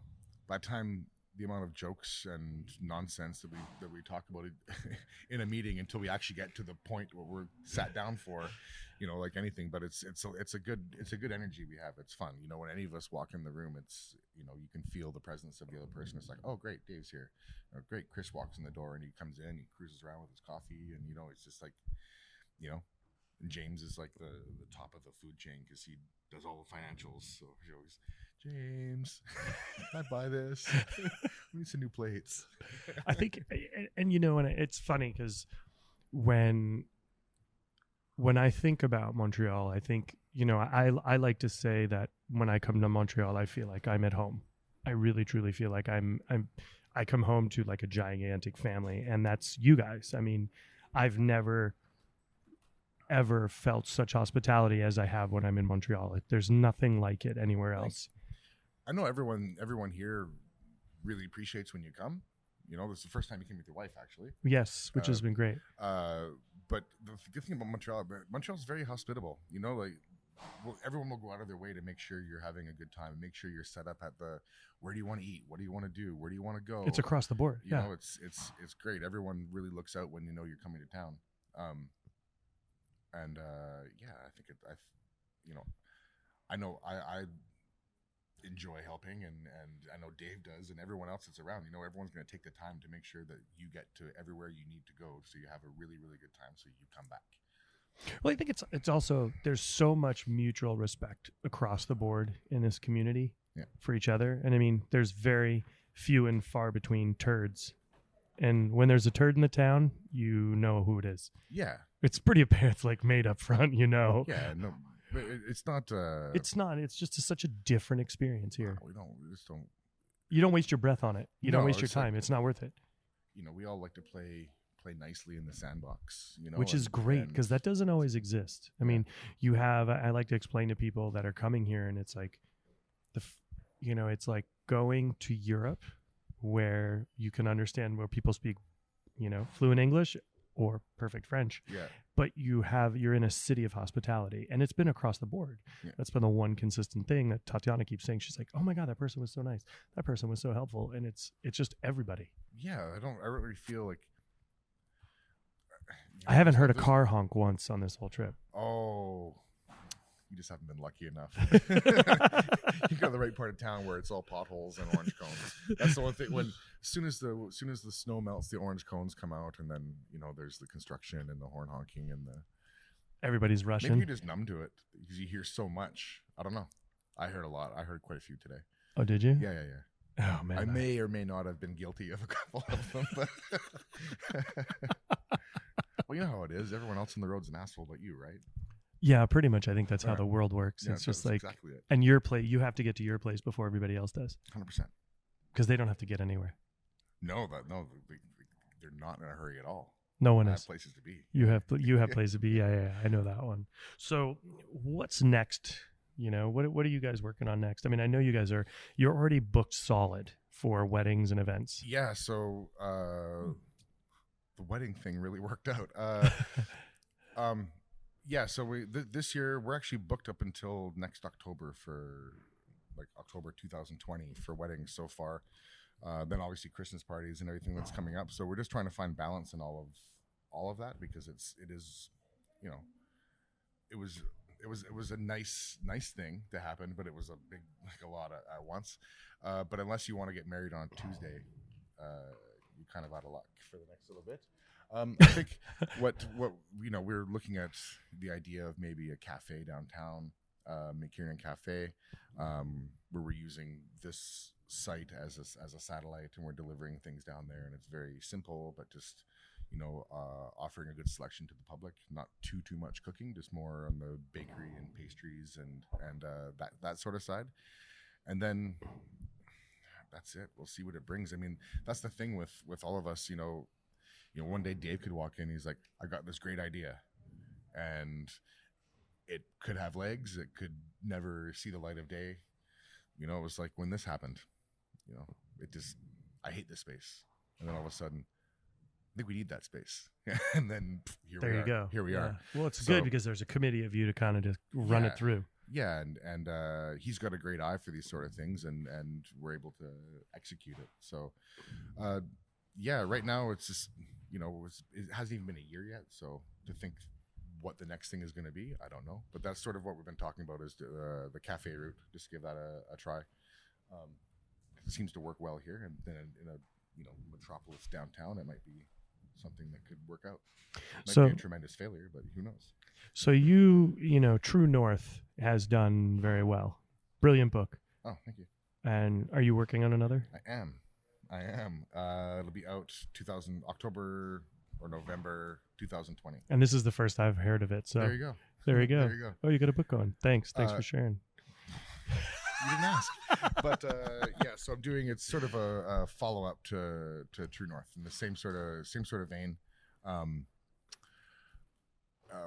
Speaker 2: by the time the amount of jokes and nonsense that we talk about it in a meeting until we actually get to the point where we're sat down for, you know, like anything. But it's a good energy we have. It's fun. You know, when any of us walk in the room, it's, you know, you can feel the presence of the other person. It's like, oh, great, Dave's here. Or, great, Chris walks in the door and he comes in, he cruises around with his coffee, and, you know, it's just like, you know. And James is like the top of the food chain because he does all the financials. So he always, James, I buy this. We need some new plates.
Speaker 1: I think, and you know, and it's funny because when I think about Montreal, I think, you know, I like to say that when I come to Montreal, I feel like I'm at home. I really truly feel like I come home to like a gigantic family, and that's you guys. I mean, I've never ever felt such hospitality as I have when I'm in Montreal. There's nothing like it anywhere else.
Speaker 2: I know everyone here really appreciates when you come. You know, this is the first time you came with your wife, actually.
Speaker 1: Yes, which has been great.
Speaker 2: But the good thing about Montreal's very hospitable. You know, like everyone will go out of their way to make sure you're having a good time, make sure you're set up at the, where do you want to eat? What do you want to do? Where do you want to go?
Speaker 1: It's across the board.
Speaker 2: You know, it's great. Everyone really looks out when you know you're coming to town. Yeah, I think you know, I know I enjoy helping, and I know Dave does, and everyone else that's around. You know, everyone's going to take the time to make sure that you get to everywhere you need to go, so you have a really, really good time, so you come back.
Speaker 1: Well, I think it's also, there's so much mutual respect across the board in this community for each other, and I mean, there's very few and far between turds. And when there's a turd in the town, you know who it is.
Speaker 2: Yeah.
Speaker 1: It's pretty apparent. It's like made up front, you know.
Speaker 2: Yeah, no, but it's not.
Speaker 1: It's not. It's just such a different experience here.
Speaker 2: We just don't.
Speaker 1: You don't waste your breath on it. You don't waste your time. Like, it's not worth it.
Speaker 2: You know, we all like to play nicely in the sandbox, you know.
Speaker 1: Which is great, because that doesn't always exist. I mean, you have, I like to explain to people that are coming here, and it's like, you know, it's like going to Europe, where you can understand where people speak, you know, fluent English or perfect French.
Speaker 2: Yeah.
Speaker 1: But you're in a city of hospitality, and it's been across the board. Yeah. That's been the one consistent thing that Tatiana keeps saying. She's like, oh my God, that person was so nice. That person was so helpful. And it's just everybody.
Speaker 2: Yeah. I really feel like,
Speaker 1: I haven't heard a car honk once on this whole trip.
Speaker 2: Oh, you just haven't been lucky enough. You got the right part of town where it's all potholes and orange cones. That's the one thing. When as soon as the snow melts, the orange cones come out, and then, you know, there's the construction and the horn honking and the.
Speaker 1: Everybody's rushing.
Speaker 2: Maybe you're just numb to it because you hear so much. I don't know. I heard a lot. I heard quite a few today.
Speaker 1: Oh, did you?
Speaker 2: Yeah.
Speaker 1: Oh man,
Speaker 2: I may or may not have been guilty of a couple of them. But well, you know how it is. Everyone else on the road's an asshole but you, right?
Speaker 1: Yeah, pretty much. I think that's how the world works.
Speaker 2: Yeah,
Speaker 1: it's just like,
Speaker 2: exactly it.
Speaker 1: And your place, you have to get to your place before everybody else does.
Speaker 2: 100%.
Speaker 1: Because they don't have to get anywhere.
Speaker 2: No, they're not in a hurry at all.
Speaker 1: No one
Speaker 2: has
Speaker 1: is.
Speaker 2: Places to be.
Speaker 1: You have places to be. Yeah, I know that one. So, what's next? You know, what are you guys working on next? I mean, I know you're already booked solid for weddings and events.
Speaker 2: Yeah. So the wedding thing really worked out. Yeah, so this year we're actually booked up until next October for like October 2020 for weddings so far. Then obviously Christmas parties and everything that's coming up. So we're just trying to find balance in all of that, because it is, you know, it was a nice thing to happen, but it was a lot at once. But unless you want to get married on Tuesday, you're kind of out of luck for the next little bit. I think what you know, we're looking at the idea of maybe a cafe downtown, Mckiernan Cafe, where we're using this site as a satellite, and we're delivering things down there, and it's very simple, but just, you know, offering a good selection to the public, not too much cooking, just more on the bakery and pastries and that sort of side, and then that's it. We'll see what it brings. I mean, that's the thing with all of us, you know, one day Dave could walk in. He's like, I got this great idea. and it could have legs. It could never see the light of day. You know, it was like when this happened, you know, I hate this space. And then all of a sudden, I think we need that space. And then
Speaker 1: there you go.
Speaker 2: Here we are.
Speaker 1: Well, it's good because there's a committee of you to kind of just run it through.
Speaker 2: Yeah, and he's got a great eye for these sort of things, and we're able to execute it. So, right now it's just, you know, it hasn't even been a year yet. So to think what the next thing is going to be, I don't know. But that's sort of what we've been talking about is the cafe route. Just give that a try. It seems to work well here, and then in a metropolis downtown, it might be something that could work out. Might be a tremendous failure, but who knows?
Speaker 1: So you know, True North has done very well. Brilliant book.
Speaker 2: Oh, thank you.
Speaker 1: And are you working on another?
Speaker 2: I am. It'll be out October or November 2020.
Speaker 1: And this is the first I've heard of it. So
Speaker 2: there you go.
Speaker 1: There you go.
Speaker 2: There you go.
Speaker 1: Oh, you got a book going. Thanks for sharing.
Speaker 2: You didn't ask. But so I'm doing, it's sort of a follow-up to True North in the same sort of vein,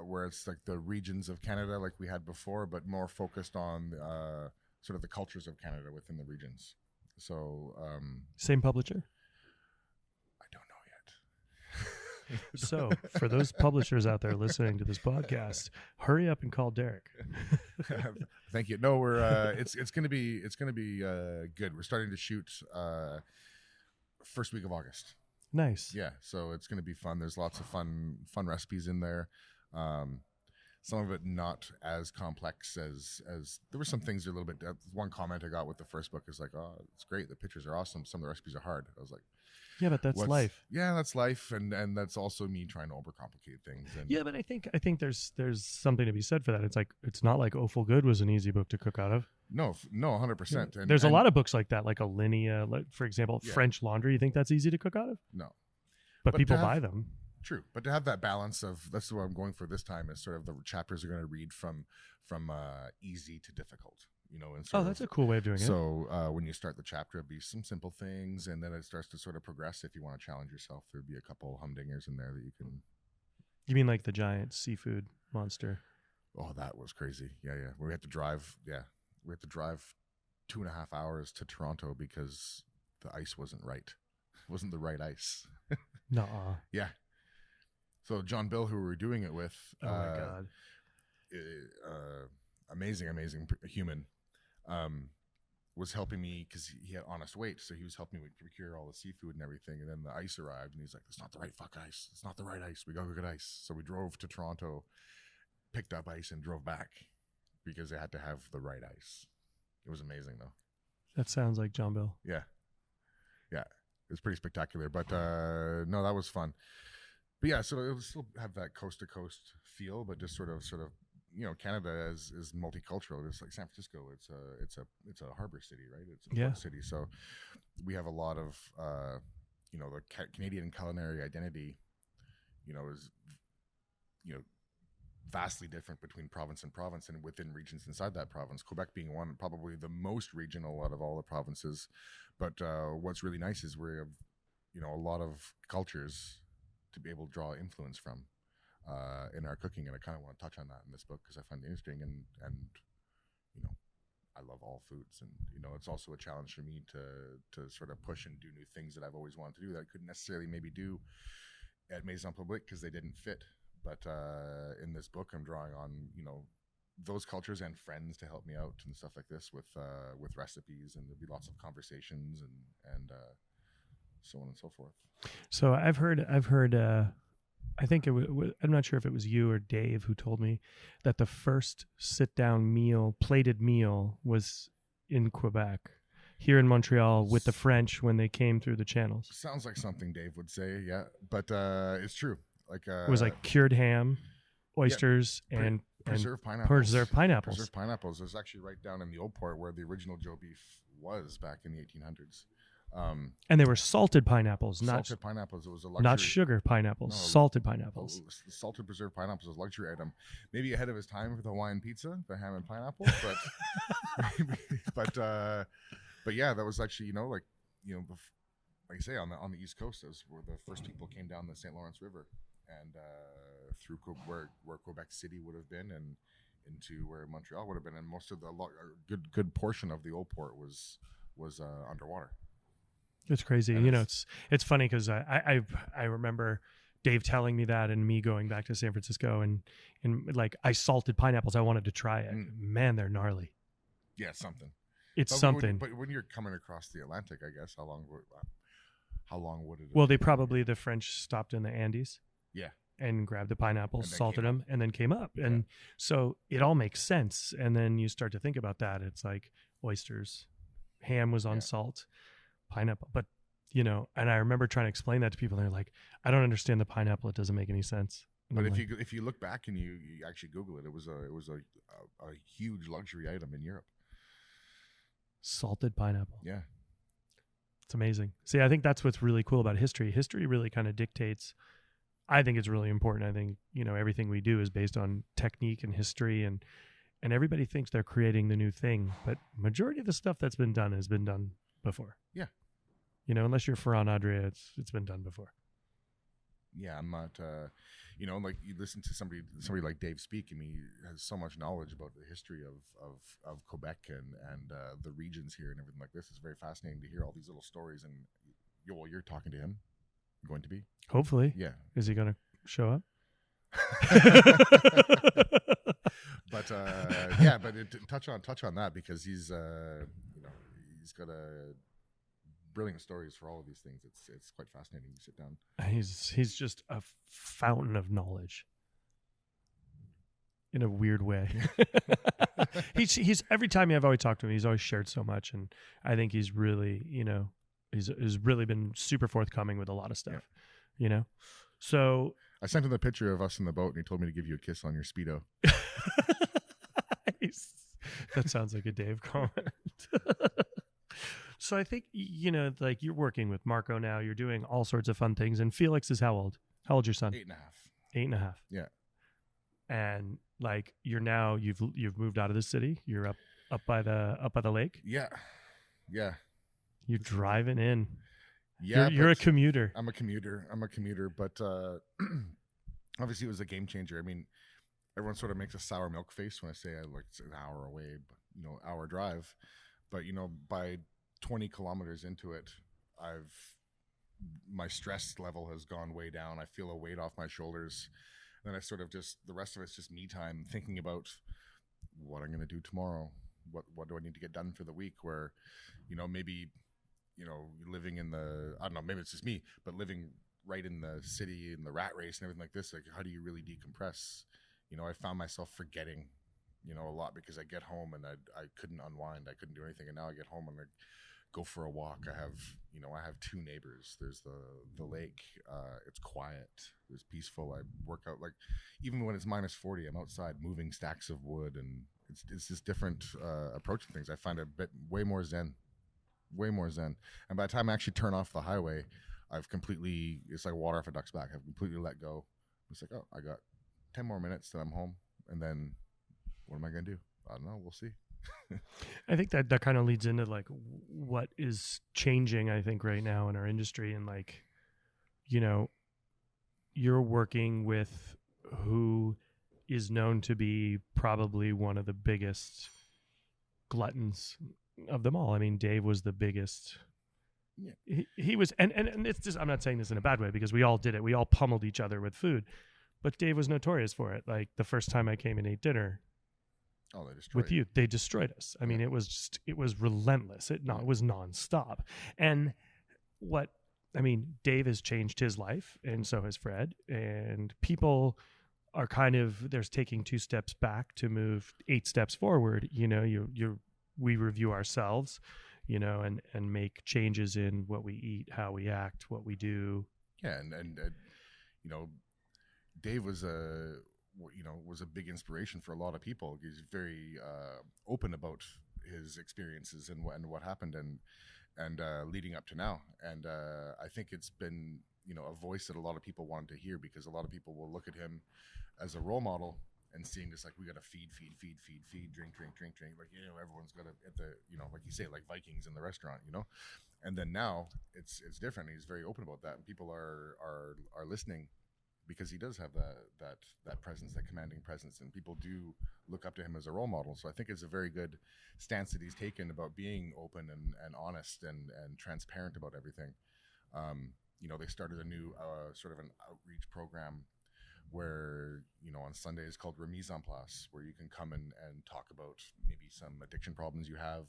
Speaker 2: where it's like the regions of Canada like we had before, but more focused on sort of the cultures of Canada within the regions. So
Speaker 1: same publisher?
Speaker 2: I don't know yet.
Speaker 1: So for those publishers out there listening to this podcast, hurry up and call Derek.
Speaker 2: Thank you. No, we're it's gonna be good. We're starting to shoot first week of August.
Speaker 1: Nice.
Speaker 2: Yeah, so it's gonna be fun. There's lots of fun recipes in there. Some of it not as complex as there were some things a little bit. One comment I got with the first book is like, oh, it's great, the pictures are awesome, some of the recipes are hard. I was like,
Speaker 1: yeah, but that's life.
Speaker 2: Yeah, that's life, and that's also me trying to overcomplicate things. And
Speaker 1: yeah, but I think there's something to be said for that. It's like, it's not like Awful Good was an easy book to cook out of.
Speaker 2: No, 100%.
Speaker 1: There's a lot of books like that, like Alinea, for example,
Speaker 2: yeah.
Speaker 1: French Laundry. You think that's easy to cook out of?
Speaker 2: No,
Speaker 1: but people buy them.
Speaker 2: True, but to have that balance of, that's what I'm going for this time, is sort of the chapters are going to read from easy to difficult, you know. And
Speaker 1: that's a cool way of doing it.
Speaker 2: So when you start the chapter, it'll be some simple things, and then it starts to sort of progress. If you want to challenge yourself, there'd be a couple humdingers in there that you can.
Speaker 1: You mean like the giant seafood monster?
Speaker 2: Oh, that was crazy. Yeah. We had to drive. Yeah, we had to drive 2.5 hours to Toronto because the ice wasn't right. It wasn't the right ice.
Speaker 1: Nuh-uh.
Speaker 2: Yeah. So John Bill, who we were doing it with,
Speaker 1: oh my God,
Speaker 2: amazing human, was helping me because he had honest weight, so he was helping me procure all the seafood and everything. And then the ice arrived, and he's like, "It's not the right ice. It's not the right ice. We gotta go get ice." So we drove to Toronto, picked up ice, and drove back because they had to have the right ice. It was amazing, though.
Speaker 1: That sounds like John Bill.
Speaker 2: Yeah, it was pretty spectacular. But no, that was fun. But yeah, so it'll still have that coast to coast feel, but just sort of, you know, Canada is multicultural. It's like San Francisco. It's a harbor city, right? It's a port city. So we have a lot of, you know, the Canadian culinary identity, you know, is, you know, vastly different between province and province and within regions inside that province. Quebec being one, probably the most regional out of all the provinces. But what's really nice is we have, you know, a lot of cultures to be able to draw influence from in our cooking, and I kind of want to touch on that in this book because I find it interesting, and you know, I love all foods, and you know, it's also a challenge for me to sort of push and do new things that I've always wanted to do that I couldn't necessarily maybe do at Maison Publique because they didn't fit. But in this book, I'm drawing on, you know, those cultures and friends to help me out and stuff like this with recipes, and there'll be lots of conversations and so on and so forth. So
Speaker 1: I've heard. I think it was. I'm not sure if it was you or Dave who told me that the first sit-down meal, plated meal, was in Quebec, here in Montreal, with the French when they came through the channels.
Speaker 2: Sounds like something Dave would say, yeah, but it's true. Like
Speaker 1: it was like cured ham, oysters, and
Speaker 2: preserved pineapples.
Speaker 1: Preserved pineapples.
Speaker 2: Preserved pineapples. It was actually right down in the Old Port where the original Joe Beef was back in the 1800s.
Speaker 1: And they were salted pineapples, not
Speaker 2: salted pineapples. It was a luxury,
Speaker 1: not sugar pineapples, salted pineapples.
Speaker 2: Salted preserved pineapples was a luxury item, maybe ahead of his time for the Hawaiian pizza, the ham and pineapple. But but yeah, that was actually, you know, like you say on the East Coast, those were the first people came down the St. Lawrence River, and through where Quebec City would have been, and into where Montreal would have been, and most of the good portion of the old port was underwater.
Speaker 1: It's crazy.
Speaker 2: And
Speaker 1: It's funny because I remember Dave telling me that, and me going back to San Francisco, and like I salted pineapples. I wanted to try it. Man, they're gnarly.
Speaker 2: Yeah, something.
Speaker 1: It's
Speaker 2: but
Speaker 1: something.
Speaker 2: But when you're coming across the Atlantic, I guess how long would it?
Speaker 1: Well, the French stopped in the Andes.
Speaker 2: Yeah.
Speaker 1: And grabbed the pineapples, salted them, and then came up.
Speaker 2: Yeah.
Speaker 1: And so it all makes sense. And then you start to think about that. It's like oysters, ham was on salt, pineapple. But, and I remember trying to explain that to people. And they're like, I don't understand the pineapple. It doesn't make any sense. And
Speaker 2: but
Speaker 1: I'm
Speaker 2: if you look back and you actually Google it, it was a huge luxury item in Europe.
Speaker 1: Salted pineapple.
Speaker 2: Yeah.
Speaker 1: It's amazing. See, I think that's what's really cool about history. History really kind of dictates. I think it's really important. I think, everything we do is based on technique and history, and everybody thinks they're creating the new thing, but majority of the stuff that's been done has been done before.
Speaker 2: Yeah.
Speaker 1: Unless you're Ferran Adria, it's been done before.
Speaker 2: Yeah, I'm not, like you listen to somebody like Dave speak, and he has so much knowledge about the history of Quebec and the regions here and everything like this. It's very fascinating to hear all these little stories, and you're talking to him. Going to be?
Speaker 1: Hopefully.
Speaker 2: Yeah.
Speaker 1: Is he going to show up?
Speaker 2: But touch on that, because he's he's got brilliant stories for all of these things. It's quite fascinating to sit down.
Speaker 1: He's just a fountain of knowledge in a weird way. he's every time I've always talked to him, he's always shared so much, and I think he's really He's really been super forthcoming with a lot of stuff, So
Speaker 2: I sent him the picture of us in the boat, and he told me to give you a kiss on your Speedo.
Speaker 1: That sounds like a Dave comment. So I think, like you're working with Marco now. You're doing all sorts of fun things. And Felix is how old? How old's your son?
Speaker 2: 8.5.
Speaker 1: 8.5.
Speaker 2: Yeah.
Speaker 1: And like you've moved out of the city. You're up by the lake.
Speaker 2: Yeah. Yeah.
Speaker 1: You're driving in.
Speaker 2: Yeah,
Speaker 1: you're a commuter.
Speaker 2: I'm a commuter, but obviously it was a game changer. I mean, everyone sort of makes a sour milk face when I say it's an hour away, but hour drive. But by 20 kilometers into it, my stress level has gone way down. I feel a weight off my shoulders. And then I sort of the rest of it's just me time, thinking about what I'm going to do tomorrow. What do I need to get done for the week? Where, maybe, living in I don't know, maybe it's just me, but living right in the city, in the rat race and everything like this, like how do you really decompress? I found myself forgetting, a lot, because I get home and I couldn't unwind. I couldn't do anything. And now I get home and I go for a walk. I have two neighbors. There's the lake. It's quiet. It's peaceful. I work out, like, even when it's minus 40, I'm outside moving stacks of wood, and it's this different approach to things. I find way more zen. And by the time I actually turn off the highway, it's like water off a duck's back. I've completely let go. It's like, oh, I got 10 more minutes till I'm home. And then what am I going to do? I don't know. We'll see.
Speaker 1: I think that kind of leads into like what is changing, I think, right now in our industry. And like, you're working with who is known to be probably one of the biggest gluttons of them all. I mean, Dave was the biggest. Yeah. He was, and it's just, I'm not saying this in a bad way, because we all did it. We all pummeled each other with food, but Dave was notorious for it. Like the first time I came and ate dinner with you, they destroyed us. I mean, it was relentless. It was nonstop. And Dave has changed his life, and so has Fred, and people are they're taking 2 steps back to move 8 steps forward. We review ourselves, and make changes in what we eat, how we act, what we do.
Speaker 2: Yeah. And Dave was a big inspiration for a lot of people. He's very open about his experiences and what happened and leading up to now. And I think it's been, a voice that a lot of people wanted to hear, because a lot of people will look at him as a role model and seeing this, like, we got to feed, drink. Like, everyone's got to, at the, like you say, like Vikings in the restaurant, And then now it's different. He's very open about that, and people are listening because he does have that presence, that commanding presence, and people do look up to him as a role model. So I think it's a very good stance that he's taken about being open and honest and transparent about everything. They started a new sort of an outreach program where, on Sundays called Remise en Place, where you can come and talk about maybe some addiction problems you have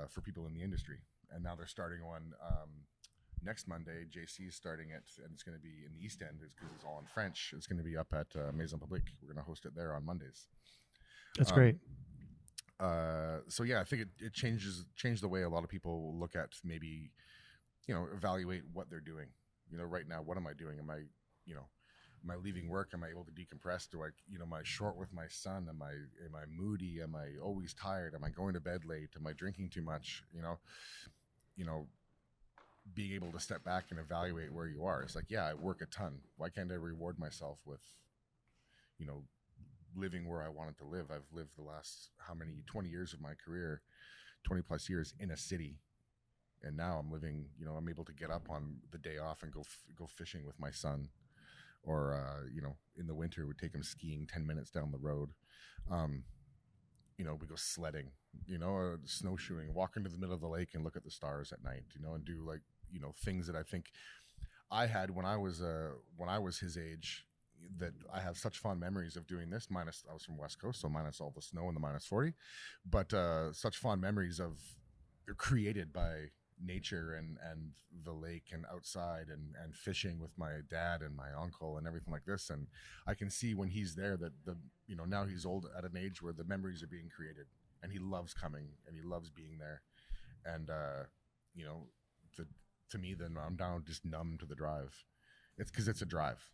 Speaker 2: for people in the industry. And now they're starting one next Monday. JC is starting it, and it's going to be in the East End because it's all in French. It's going to be up at Maison Publique. We're going to host it there on Mondays.
Speaker 1: That's great.
Speaker 2: So yeah, I think it changed the way a lot of people look at, maybe, evaluate what they're doing. Right now, what am I doing? Am I leaving work? Am I able to decompress? Am I short with my son? Am I moody? Am I always tired? Am I going to bed late? Am I drinking too much? Being able to step back and evaluate where you are. It's like, yeah, I work a ton. Why can't I reward myself with, living where I wanted to live? I've lived the last 20 years of my career, 20 plus years in a city. And now I'm living, I'm able to get up on the day off and go fishing with my son. Or, in the winter, we'd take him skiing 10 minutes down the road. We go sledding, snowshoeing, walk into the middle of the lake and look at the stars at night, and do things that I think I had when I was his age, that I have such fond memories of doing this, minus I was from West Coast, so minus all the snow and the minus 40, but such fond memories of created by nature and the lake and outside and fishing with my dad and my uncle and everything like this. And I can see when he's there that now he's old, at an age where the memories are being created, and he loves coming and he loves being there. And to me, then I'm down just numb to the drive. It's because it's a drive.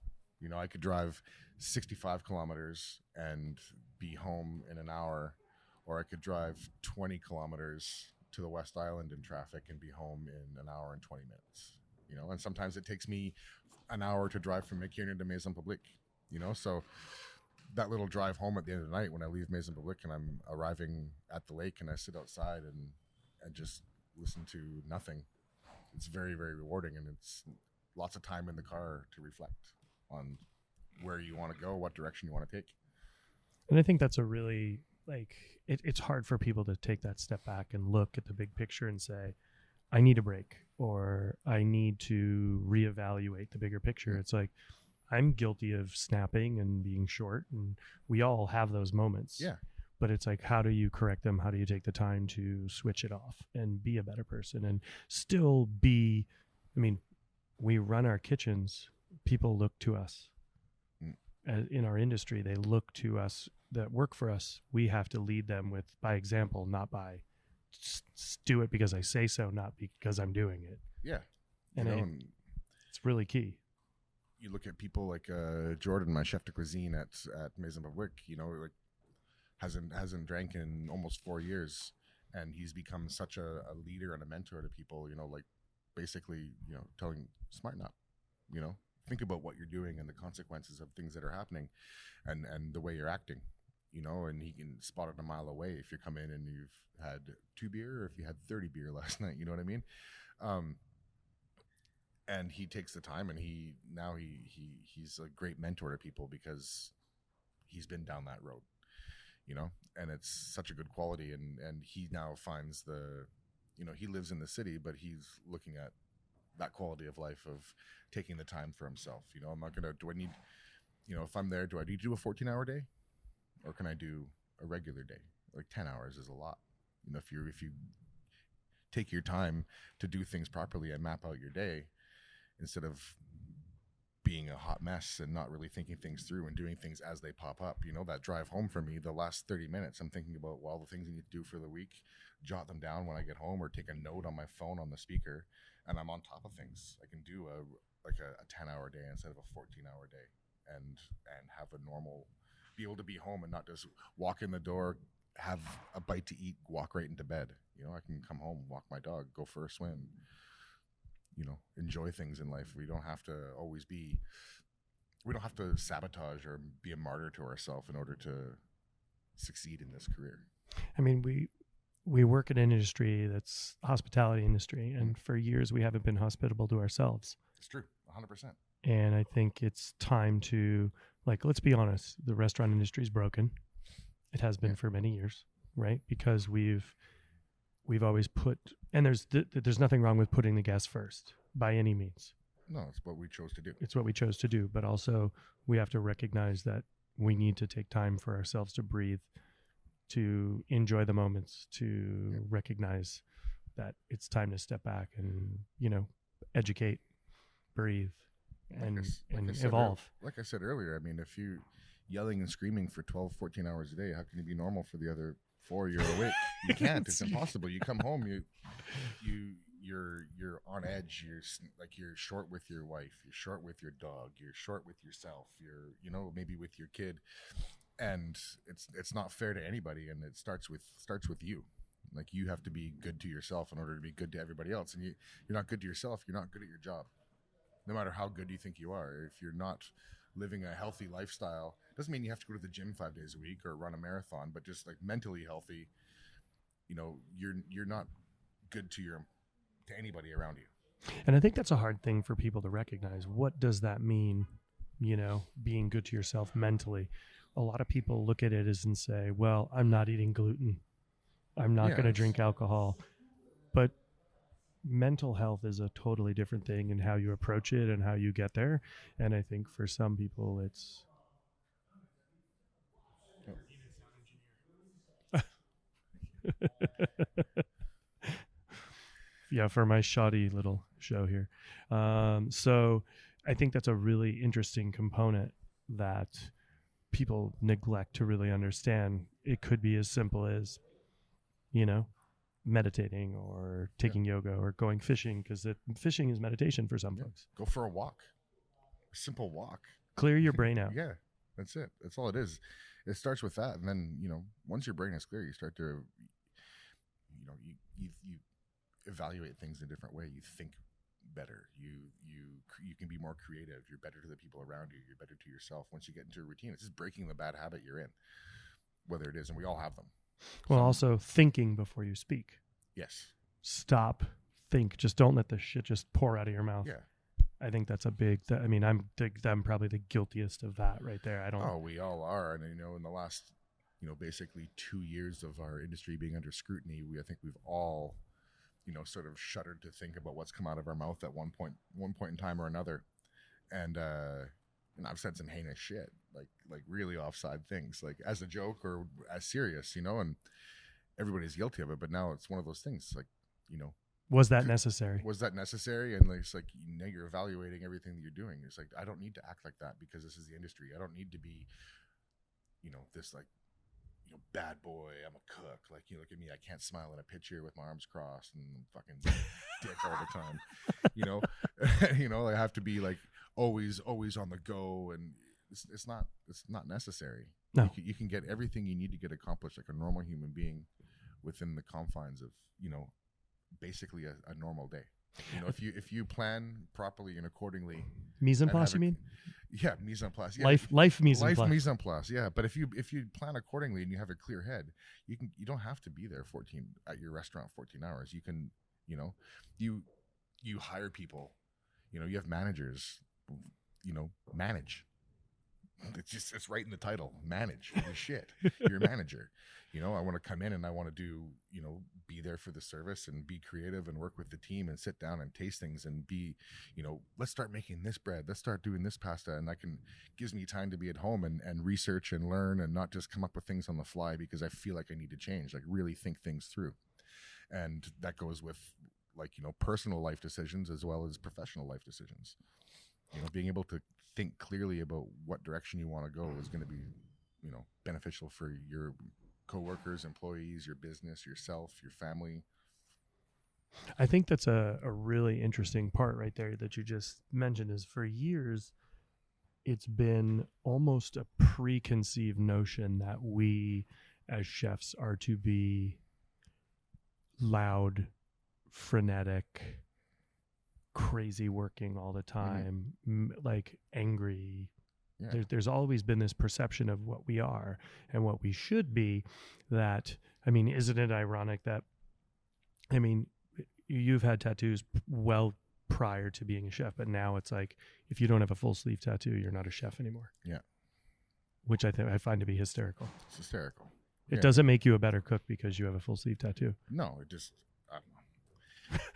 Speaker 2: I could drive 65 kilometers and be home in an hour, or I could drive 20 kilometers to the West Island in traffic and be home in an hour and 20 minutes, and sometimes it takes me an hour to drive from McKiernan to Maison Publique, so that little drive home at the end of the night when I leave Maison Publique and I'm arriving at the lake and I sit outside and just listen to nothing, it's very, very rewarding. And it's lots of time in the car to reflect on where you want to go, what direction you want to take.
Speaker 1: And I think that's a really, it's hard for people to take that step back and look at the big picture and say, I need a break, or I need to reevaluate the bigger picture. It's like, I'm guilty of snapping and being short, and we all have those moments.
Speaker 2: Yeah.
Speaker 1: But it's like, how do you correct them? How do you take the time to switch it off and be a better person and still be, we run our kitchens. People look to us. In our industry, they look to us that work for us. We have to lead them by example, not by do it because I say so, not because I'm doing it.
Speaker 2: Yeah.
Speaker 1: And it's really key.
Speaker 2: You look at people like Jordan, my chef de cuisine at Maison Publique, hasn't drank in almost 4 years, and he's become such a leader and a mentor to people, basically, telling, smarten up, think about what you're doing and the consequences of things that are happening and the way you're acting, and he can spot it a mile away if you come in and you've had 2 beer or if you had 30 beer last night, you know what I mean? And he takes the time, and he's a great mentor to people because he's been down that road, and it's such a good quality. And he now finds he lives in the city, but he's looking at that quality of life of taking the time for himself. If I'm there, do I need to do a 14-hour day, or can I do a regular day? Like 10 hours is a lot. If you take your time to do things properly and map out your day, instead of being a hot mess and not really thinking things through and doing things as they pop up, that drive home for me, the last 30 minutes, I'm thinking about all the things I need to do for the week, jot them down when I get home, or take a note on my phone on the speaker, and I'm on top of things. I can do a 10-hour day instead of a 14-hour day, and have be able to be home and not just walk in the door, have a bite to eat, walk right into bed. I can come home, walk my dog, go for a swim, enjoy things in life. We don't have to sabotage or be a martyr to ourselves in order to succeed in this career.
Speaker 1: We work in an industry that's hospitality industry, and for years we haven't been hospitable to ourselves.
Speaker 2: It's true, 100%.
Speaker 1: And I think it's time to, like, let's be honest, the restaurant industry is broken. It has been for many years, right? Because we've always put, and there's nothing wrong with putting the guest first by any means.
Speaker 2: No, it's what we chose to do.
Speaker 1: It's what we chose to do, but also we have to recognize that we need to take time for ourselves to breathe, to enjoy the moments, to recognize that it's time to step back and, educate, breathe, and evolve.
Speaker 2: Like I said earlier, I mean, if you yelling and screaming for 12, 14 hours a day, how can you be normal for the other 4 you're awake? You can't. It's impossible. You come home, you're on edge. You're short with your wife. You're short with your dog. You're short with yourself. You're maybe with your kid, and it's not fair to anybody. And it starts with you. Like, you have to be good to yourself in order to be good to everybody else. And you're not good to yourself, you're not good at your job. No matter how good you think you are, if you're not living a healthy lifestyle, doesn't mean you have to go to the gym 5 days a week or run a marathon, but just like mentally healthy, you're not good to anybody around you.
Speaker 1: And I think that's a hard thing for people to recognize. What does that mean, being good to yourself mentally? A lot of people look at it and say, well, I'm not eating gluten. I'm not going to drink alcohol. But mental health is a totally different thing in how you approach it and how you get there. And I think for some people it's... Yeah, for my shoddy little show here. So I think that's a really interesting component that people neglect to really understand. It could be as simple as, meditating or taking yoga or going fishing, because fishing is meditation for some folks.
Speaker 2: Go for a walk. A simple walk.
Speaker 1: Clear your brain out.
Speaker 2: Yeah, that's it. That's all it is. It starts with that. And then, once your brain is clear, you start to, you evaluate things in a different way. You think better. You can be more creative. You're better to the people around you. You're better to yourself. Once you get into a routine, it's just breaking the bad habit you're in, whether it is, and we all have them.
Speaker 1: Well, also thinking before you speak.
Speaker 2: Yes.
Speaker 1: Stop, think. Just don't let the shit just pour out of your mouth.
Speaker 2: Yeah.
Speaker 1: I think that's a big. I'm probably the guiltiest of that right there.
Speaker 2: Oh, we all are, and in the last, basically 2 years of our industry being under scrutiny, I think we've all, sort of shuddered to think about what's come out of our mouth at one point in time or another, and I've said some heinous shit, like really offside things, like as a joke or as serious, and everybody's guilty of it. But now it's one of those things, like,
Speaker 1: was that necessary?
Speaker 2: Was that necessary? And it's like, you're evaluating everything that you're doing. It's like, I don't need to act like that because this is the industry. I don't need to be, this like, bad boy. I'm a cook. Like, you look at me, I can't smile in a picture with my arms crossed and fucking dick all the time. I have to be like always on the go, and it's not necessary.
Speaker 1: No,
Speaker 2: you can get everything you need to get accomplished like a normal human being within the confines of, basically a normal day. If you plan properly and accordingly.
Speaker 1: Mise en place, you mean?
Speaker 2: Yeah, mise en place. Yeah.
Speaker 1: Life mise en place.
Speaker 2: Life mise en place. Yeah, but if you plan accordingly and you have a clear head, you don't have to be there at your restaurant 14 hours. You can, you hire people. You have managers. Manage. It's right in the title. Manage your shit. You're a manager. I want to come in and I want to do, be there for the service and be creative and work with the team and sit down and taste things and be, let's start making this bread. Let's start doing this pasta. And gives me time to be at home and research and learn and not just come up with things on the fly because I feel like I need to change, like really think things through. And that goes with personal life decisions as well as professional life decisions. Being able to think clearly about what direction you want to go is going to be, beneficial for your coworkers, employees, your business, yourself, your family.
Speaker 1: I think that's a really interesting part right there that you just mentioned. Is for years, it's been almost a preconceived notion that we as chefs are to be loud, frenetic, crazy working all the time, like angry. Yeah. There's always been this perception of what we are and what we should be. That, isn't it ironic that, you've had tattoos well prior to being a chef, but now it's like if you don't have a full sleeve tattoo, you're not a chef anymore.
Speaker 2: Yeah.
Speaker 1: Which I find to be hysterical.
Speaker 2: It's hysterical.
Speaker 1: It doesn't make you a better cook because you have a full sleeve tattoo.
Speaker 2: No, it just, I don't know.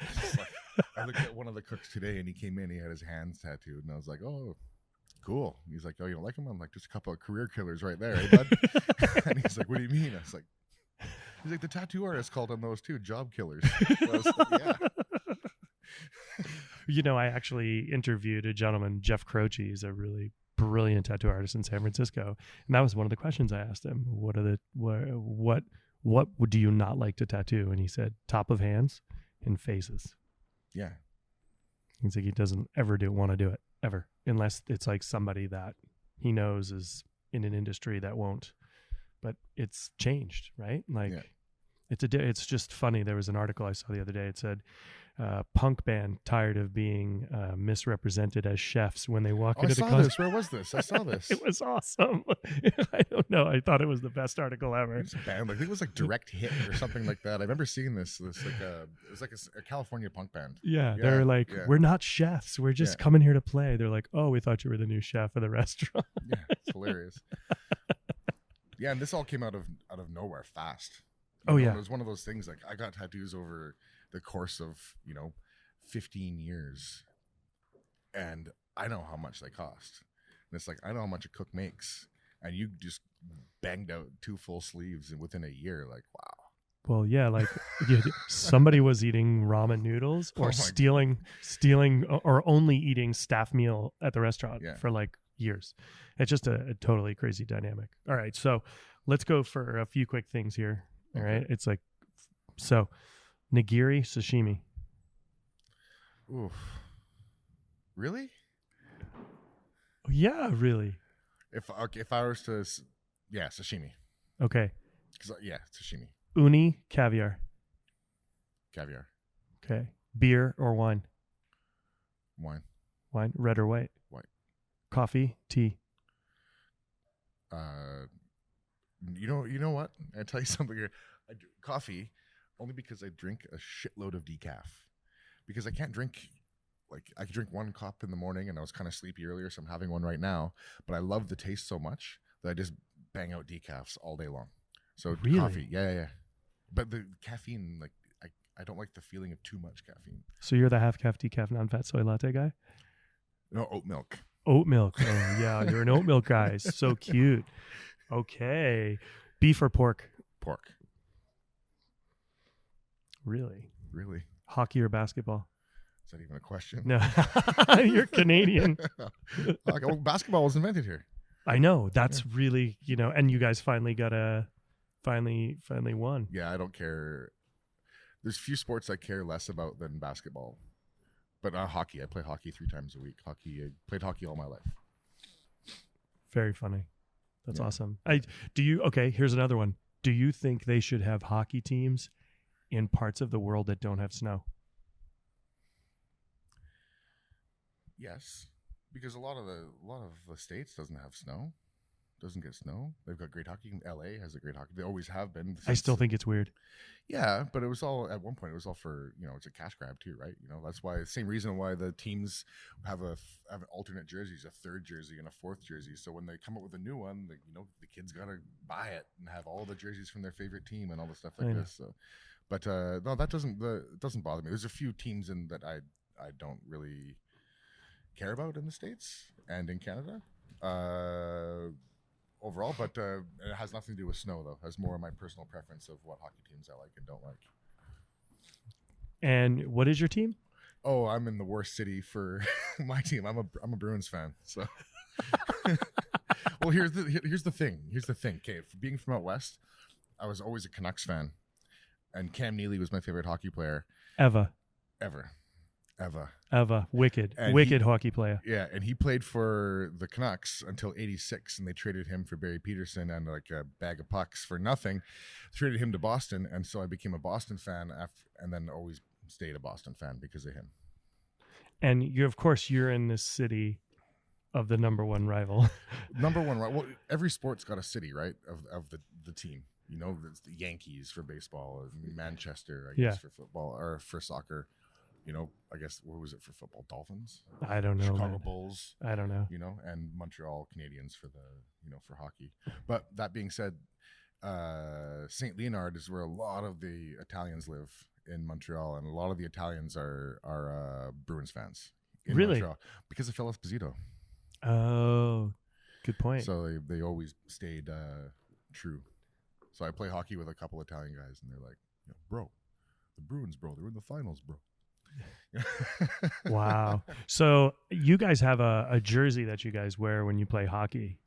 Speaker 2: It's just like, I looked at one of the cooks today and he came in, he had his hands tattooed, and I was like, oh, cool. He's like, oh, you don't like him? I'm like, just a couple of career killers right there, eh, bud? And he's like, what do you mean? I was like, he's like, the tattoo artist called on those too, job killers. I was like, yeah.
Speaker 1: You know, I actually interviewed a gentleman, Jeff Croce. He's a really brilliant tattoo artist in San Francisco, and that was one of the questions I asked him. What do you not like to tattoo? And he said, top of hands and faces.
Speaker 2: Yeah.
Speaker 1: He's like, he doesn't ever want to do it ever, unless it's like somebody that he knows is in an industry that won't. But it's changed, right? Like, it's just funny. There was an article I saw the other day. It said, punk band tired of being misrepresented as chefs when they walk into the concert.
Speaker 2: Where was this? I saw this.
Speaker 1: It was awesome. I don't know. I thought it was the best article ever.
Speaker 2: It's a band. I think it was like Direct Hit or something like that. I remember seeing this. It was like a California punk band.
Speaker 1: Yeah, they're like, we're not chefs. We're just coming here to play. They're like, oh, we thought you were the new chef of the restaurant.
Speaker 2: Yeah, it's hilarious. Yeah, and this all came out of nowhere fast.
Speaker 1: It
Speaker 2: was one of those things. Like, I got tattoos over the course of 15 years, and I know how much they cost. And it's like, I know how much a cook makes, and you just banged out 2 full sleeves and within a year. Like, wow.
Speaker 1: Well, yeah, like somebody was eating ramen noodles or stealing or only eating staff meal at the restaurant for like years. It's just a totally crazy dynamic. All right, so let's go for a few quick things here. All right, it's like, so nigiri sashimi.
Speaker 2: Oof. Really?
Speaker 1: Yeah, really.
Speaker 2: If I was to, sashimi.
Speaker 1: Okay.
Speaker 2: Sashimi.
Speaker 1: Uni caviar.
Speaker 2: Caviar.
Speaker 1: Okay. Beer or wine?
Speaker 2: Wine.
Speaker 1: Wine. Red or white?
Speaker 2: White.
Speaker 1: Coffee, tea.
Speaker 2: You know what? I tell you something here. I do coffee only because I drink a shitload of decaf. Because I can't drink, I could drink 1 cup in the morning, and I was kind of sleepy earlier, so I'm having one right now. But I love the taste so much that I just bang out decafs all day long. So
Speaker 1: really?
Speaker 2: Coffee, yeah. But the caffeine, I don't like the feeling of too much caffeine.
Speaker 1: So you're the half-calf decaf non-fat soy latte guy?
Speaker 2: No, oat milk.
Speaker 1: Oat milk. Oh, yeah, you're an oat milk guy. So cute. Okay. Beef or pork?
Speaker 2: Pork.
Speaker 1: Really?
Speaker 2: Really?
Speaker 1: Hockey or basketball?
Speaker 2: Is that even a question?
Speaker 1: No. You're Canadian.
Speaker 2: Well, basketball was invented here.
Speaker 1: I know. That's really, and you guys finally won.
Speaker 2: Yeah, I don't care. There's few sports I care less about than basketball. But hockey, I play hockey 3 times a week. I played hockey all my life.
Speaker 1: Very funny. That's awesome. Okay, here's another one. Do you think they should have hockey teams in parts of the world that don't have snow?
Speaker 2: Yes, because a lot of the states doesn't have snow. Doesn't get snow. They've got great hockey. LA has a great hockey. They always have been.
Speaker 1: I still think it's weird.
Speaker 2: Yeah, but it was all at one point. It was all for it's a cash grab too, right? That's why the same reason why the teams have alternate jerseys, a 3rd jersey and a 4th jersey. So when they come up with a new one, the kids gotta buy it and have all the jerseys from their favorite team and all the stuff like this. So, but no, that doesn't bother me. There's a few teams in that I don't really care about in the States and in Canada. Overall, but it has nothing to do with snow, though. It has more of my personal preference of what hockey teams I like and don't like.
Speaker 1: And what is your team?
Speaker 2: Oh, I'm in the worst city for my team. I'm a Bruins fan. So, well, here's the thing. Okay, for being from out west, I was always a Canucks fan, and Cam Neely was my favorite hockey player
Speaker 1: ever. Wicked hockey player.
Speaker 2: Yeah, and he played for the Canucks until '86, and they traded him for Barry Peterson and like a bag of pucks for nothing. Traded him to Boston, and so I became a Boston fan and then always stayed a Boston fan because of him.
Speaker 1: And you're in this city of the number one rival.
Speaker 2: Well, every sport's got a city, right? Of the team. It's the Yankees for baseball, Manchester, I guess, for football or for soccer. I guess, what was it for football? Dolphins?
Speaker 1: I don't know.
Speaker 2: Chicago
Speaker 1: Man.
Speaker 2: Bulls,
Speaker 1: I don't know.
Speaker 2: And Montreal Canadiens for for hockey. But that being said, St. Leonard is where a lot of the Italians live in Montreal, and a lot of the Italians are Bruins fans in
Speaker 1: Really?
Speaker 2: Montreal because of Phil Esposito.
Speaker 1: Oh, good point.
Speaker 2: So they always stayed true. So I play hockey with a couple Italian guys, and they're like, bro, the Bruins, bro, they're in the finals, bro.
Speaker 1: Wow. So you guys have a jersey that you guys wear when you play hockey.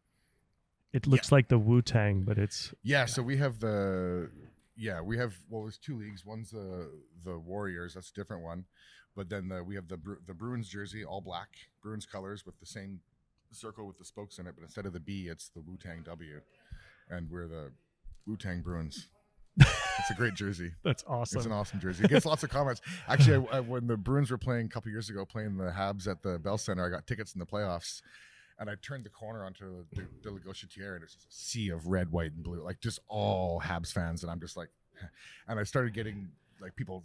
Speaker 1: It looks like the Wu-Tang, but it's...
Speaker 2: Yeah, so we have there's 2 leagues. One's the Warriors, that's a different one. But then we have the Bruins jersey, all black, Bruins colors with the same circle with the spokes in it, but instead of the B, it's the Wu-Tang W. And we're the Wu-Tang Bruins. It's a great jersey.
Speaker 1: That's awesome.
Speaker 2: It's an awesome jersey. It gets lots of comments. Actually, when the Bruins were playing a couple years ago, playing the Habs at the Bell Center, I got tickets in the playoffs, and I turned the corner onto the La Gauchetière, and it's just a sea of red, white, and blue, like just all Habs fans. And I'm just like, and I started getting like people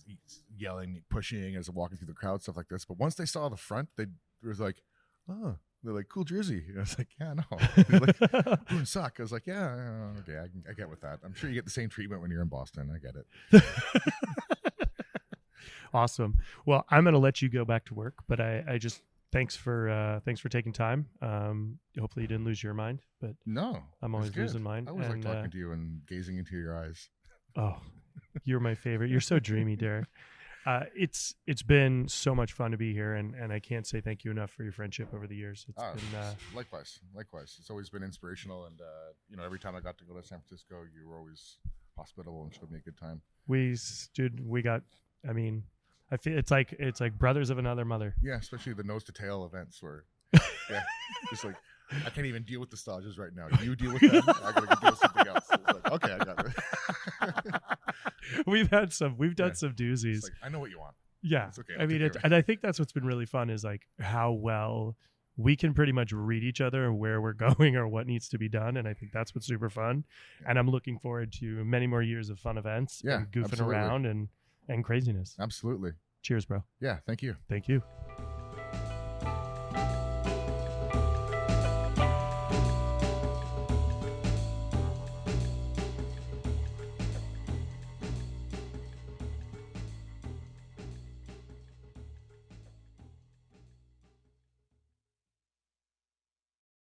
Speaker 2: yelling, pushing as I'm walking through the crowd, stuff like this. But once they saw the front, they was like, oh. They're like, cool jersey. And I was like, yeah, no. They're like, Bruins suck. I was like, yeah, okay, I get with that. I'm sure you get the same treatment when you're in Boston. I get it.
Speaker 1: Awesome. Well, I'm going to let you go back to work, but I just thanks for taking time. Hopefully you didn't lose your mind, but
Speaker 2: no,
Speaker 1: I'm always losing mine.
Speaker 2: I always like talking to you and gazing into your eyes.
Speaker 1: Oh, you're my favorite. You're so dreamy, Derek. It's been so much fun to be here, and I can't say thank you enough for your friendship over the years. It's been
Speaker 2: likewise. It's always been inspirational, and every time I got to go to San Francisco, you were always hospitable and showed me a good time.
Speaker 1: I feel it's like brothers of another mother.
Speaker 2: Yeah, especially the nose to tail events where, just like I can't even deal with the stages right now. You deal with that. I gotta go deal with something else. It's like, okay, I got it.
Speaker 1: We've done some doozies.
Speaker 2: Like, I know what you want.
Speaker 1: Yeah,
Speaker 2: it's okay.
Speaker 1: And I think that's what's been really fun is like how well we can pretty much read each other and where we're going or what needs to be done, and I think that's what's super fun. Yeah. And I'm looking forward to many more years of fun events and goofing around and craziness.
Speaker 2: Absolutely.
Speaker 1: Cheers, bro.
Speaker 2: Yeah, thank you.
Speaker 1: Thank you.